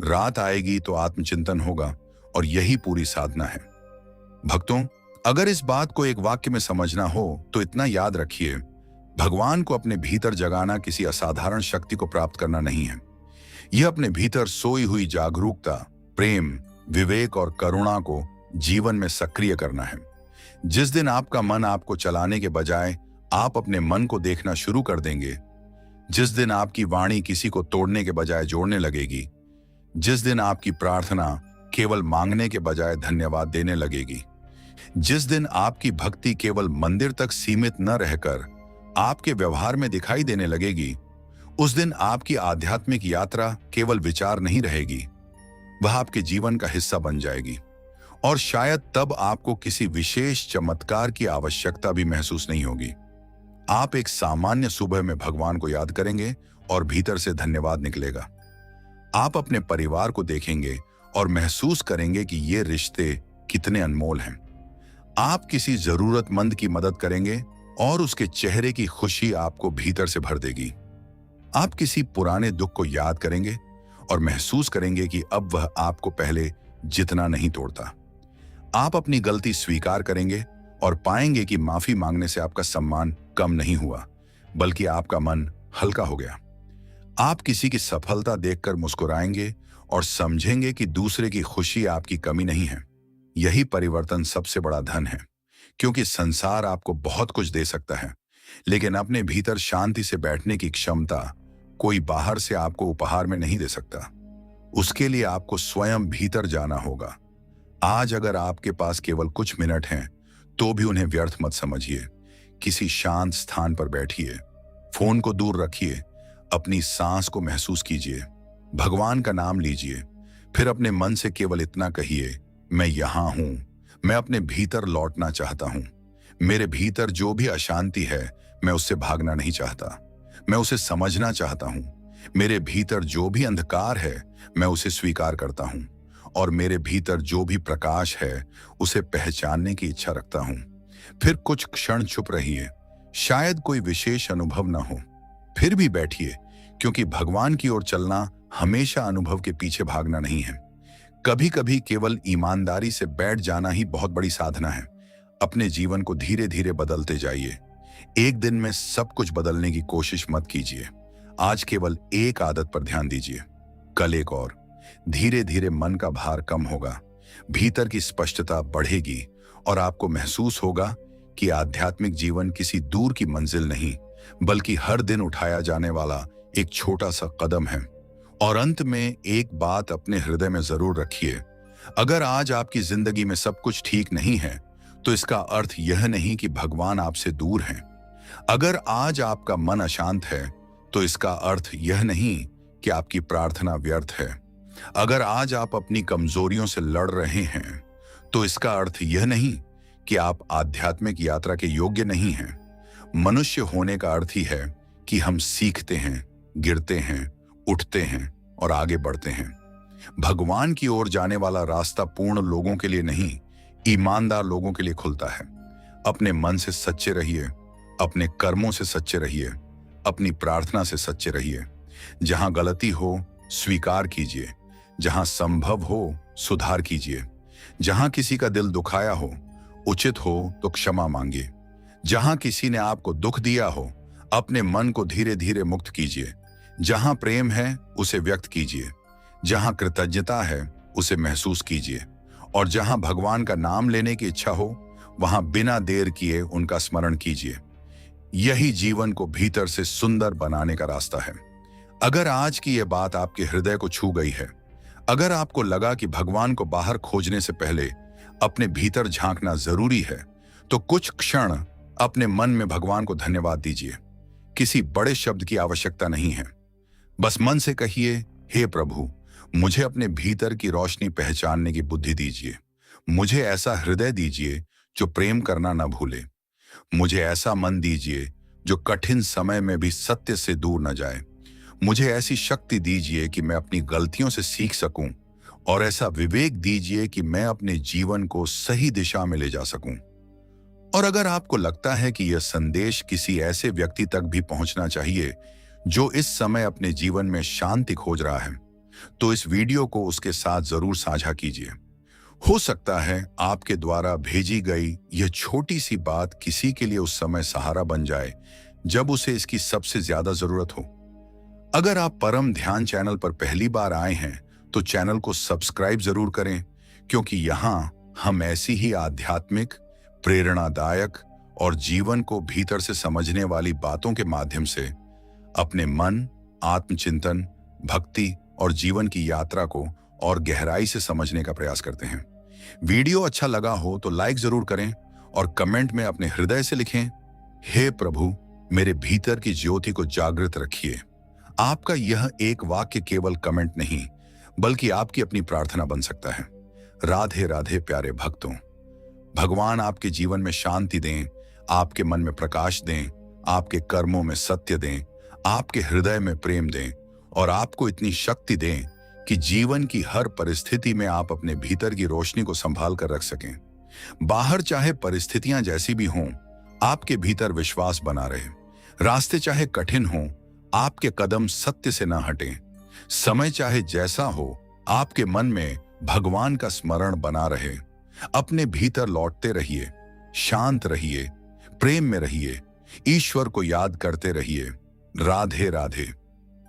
A: रात आएगी तो आत्मचिंतन होगा। और यही पूरी साधना है। भक्तों, अगर इस बात को एक वाक्य में समझना हो तो इतना याद रखिए, भगवान को अपने भीतर जगाना किसी असाधारण शक्ति को प्राप्त करना नहीं है। यह अपने भीतर सोई हुई जागरूकता, प्रेम, विवेक और करुणा को जीवन में सक्रिय करना है। जिस दिन आपका मन आपको चलाने के बजाय आप अपने मन को देखना शुरू कर देंगे, जिस दिन आपकी वाणी किसी को तोड़ने के बजाय जोड़ने लगेगी, जिस दिन आपकी प्रार्थना केवल मांगने के बजाय धन्यवाद देने लगेगी, जिस दिन आपकी भक्ति केवल मंदिर तक सीमित न रहकर आपके व्यवहार में दिखाई देने लगेगी, उस दिन आपकी आध्यात्मिक यात्रा केवल विचार नहीं रहेगी, वह आपके जीवन का हिस्सा बन जाएगी। और शायद तब आपको किसी विशेष चमत्कार की आवश्यकता भी महसूस नहीं होगी। आप एक सामान्य सुबह में भगवान को याद करेंगे और भीतर से धन्यवाद निकलेगा। आप अपने परिवार को देखेंगे और महसूस करेंगे कि ये रिश्ते कितने अनमोल हैं। आप किसी जरूरतमंद की मदद करेंगे और उसके चेहरे की खुशी आपको भीतर से भर देगी। आप किसी पुराने दुख को याद करेंगे और महसूस करेंगे कि अब वह आपको पहले जितना नहीं तोड़ता। आप अपनी गलती स्वीकार करेंगे और पाएंगे कि माफी मांगने से आपका सम्मान कम नहीं हुआ, बल्कि आपका मन हल्का हो गया। आप किसी की सफलता देखकर मुस्कुराएंगे और समझेंगे कि दूसरे की खुशी आपकी कमी नहीं है। यही परिवर्तन सबसे बड़ा धन है, क्योंकि संसार आपको बहुत कुछ दे सकता है, लेकिन अपने भीतर शांति से बैठने की क्षमता कोई बाहर से आपको उपहार में नहीं दे सकता। उसके लिए आपको स्वयं भीतर जाना होगा। आज अगर आपके पास केवल कुछ मिनट हैं, तो भी उन्हें व्यर्थ मत समझिए। किसी शांत स्थान पर बैठिए, फोन को दूर रखिए, अपनी सांस को महसूस कीजिए, भगवान का नाम लीजिए, फिर अपने मन से केवल इतना कहिए, मैं यहां हूं, मैं अपने भीतर लौटना चाहता हूं। मेरे भीतर जो भी अशांति है, मैं उससे भागना नहीं चाहता, मैं उसे समझना चाहता हूं। मेरे भीतर जो भी अंधकार है, मैं उसे स्वीकार करता हूं, और मेरे भीतर जो भी प्रकाश है, उसे पहचानने की इच्छा रखता हूं। फिर कुछ क्षण चुप रहिए, शायद कोई विशेष अनुभव न हो, फिर भी बैठिए, क्योंकि भगवान की ओर चलना हमेशा अनुभव के पीछे भागना नहीं है। कभी कभी केवल ईमानदारी से बैठ जाना ही बहुत बड़ी साधना है। अपने जीवन को धीरे धीरे बदलते जाइए। एक दिन में सब कुछ बदलने की कोशिश मत कीजिए। आज केवल एक आदत पर ध्यान दीजिए, कल एक और। धीरे धीरे मन का भार कम होगा, भीतर की स्पष्टता बढ़ेगी और आपको महसूस होगा कि आध्यात्मिक जीवन किसी दूर की मंजिल नहीं, बल्कि हर दिन उठाया जाने वाला एक छोटा सा कदम है। और अंत में एक बात अपने हृदय में जरूर रखिए, अगर आज आपकी जिंदगी में सब कुछ ठीक नहीं है, तो इसका अर्थ यह नहीं कि भगवान आपसे दूर हैं। अगर आज आपका मन अशांत है, तो इसका अर्थ यह नहीं कि आपकी प्रार्थना व्यर्थ है। अगर आज आप अपनी कमजोरियों से लड़ रहे हैं, तो इसका अर्थ यह नहीं कि आप आध्यात्मिक यात्रा के योग्य नहीं हैं। मनुष्य होने का अर्थ ही है कि हम सीखते हैं, गिरते हैं, उठते हैं और आगे बढ़ते हैं। भगवान की ओर जाने वाला रास्ता पूर्ण लोगों के लिए नहीं, ईमानदार लोगों के लिए खुलता है। अपने मन से सच्चे रहिए, अपने कर्मों से सच्चे रहिए, अपनी प्रार्थना से सच्चे रहिए। जहां गलती हो, स्वीकार कीजिए। जहां संभव हो, सुधार कीजिए। जहां किसी का दिल दुखाया हो, उचित हो तो क्षमा मांगिए। जहां किसी ने आपको दुख दिया हो, अपने मन को धीरे धीरे मुक्त कीजिए। जहां प्रेम है, उसे व्यक्त कीजिए। जहां कृतज्ञता है, उसे महसूस कीजिए। और जहां भगवान का नाम लेने की इच्छा हो, वहां बिना देर किए उनका स्मरण कीजिए। यही जीवन को भीतर से सुंदर बनाने का रास्ता है। अगर आज की यह बात आपके हृदय को छू गई है, अगर आपको लगा कि भगवान को बाहर खोजने से पहले अपने भीतर झांकना जरूरी है, तो कुछ क्षण अपने मन में भगवान को धन्यवाद दीजिए। किसी बड़े शब्द की आवश्यकता नहीं है, बस मन से कहिए, हे प्रभु, मुझे अपने भीतर की रोशनी पहचानने की बुद्धि दीजिए। मुझे ऐसा हृदय दीजिए जो प्रेम करना न भूले। मुझे ऐसा मन दीजिए जो कठिन समय में भी सत्य से दूर न जाए। मुझे ऐसी शक्ति दीजिए कि मैं अपनी गलतियों से सीख सकूं, और ऐसा विवेक दीजिए कि मैं अपने जीवन को सही दिशा में ले जा सकूं। और अगर आपको लगता है कि यह संदेश किसी ऐसे व्यक्ति तक भी पहुंचना चाहिए जो इस समय अपने जीवन में शांति खोज रहा है, तो इस वीडियो को उसके साथ जरूर साझा कीजिए। हो सकता है आपके द्वारा भेजी गई यह छोटी सी बात किसी के लिए उस समय सहारा बन जाए जब उसे इसकी सबसे ज्यादा जरूरत हो। अगर आप परम ध्यान चैनल पर पहली बार आए हैं तो चैनल को सब्सक्राइब जरूर करें, क्योंकि यहां हम ऐसी ही आध्यात्मिक, प्रेरणादायक और जीवन को भीतर से समझने वाली बातों के माध्यम से अपने मन, आत्मचिंतन, भक्ति और जीवन की यात्रा को और गहराई से समझने का प्रयास करते हैं। वीडियो अच्छा लगा हो तो लाइक जरूर करें और कमेंट में अपने हृदय से लिखें, हे प्रभु, मेरे भीतर की ज्योति को जागृत रखिए। आपका यह एक वाक्य केवल कमेंट नहीं, बल्कि आपकी अपनी प्रार्थना बन सकता है। राधे राधे प्यारे भक्तों, भगवान आपके जीवन में शांति दें, आपके मन में प्रकाश दें, आपके कर्मों में सत्य दें, आपके हृदय में प्रेम दें और आपको इतनी शक्ति दें कि जीवन की हर परिस्थिति में आप अपने भीतर की रोशनी को संभाल कर रख सकें। बाहर चाहे परिस्थितियां जैसी भी हों, आपके भीतर विश्वास बना रहे। रास्ते चाहे कठिन हों, आपके कदम सत्य से न हटें। समय चाहे जैसा हो, आपके मन में भगवान का स्मरण बना रहे। अपने भीतर लौटते रहिए, शांत रहिए, प्रेम में रहिए, ईश्वर को याद करते रहिए। राधे राधे।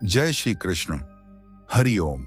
A: जय श्री कृष्ण। हरि ओम।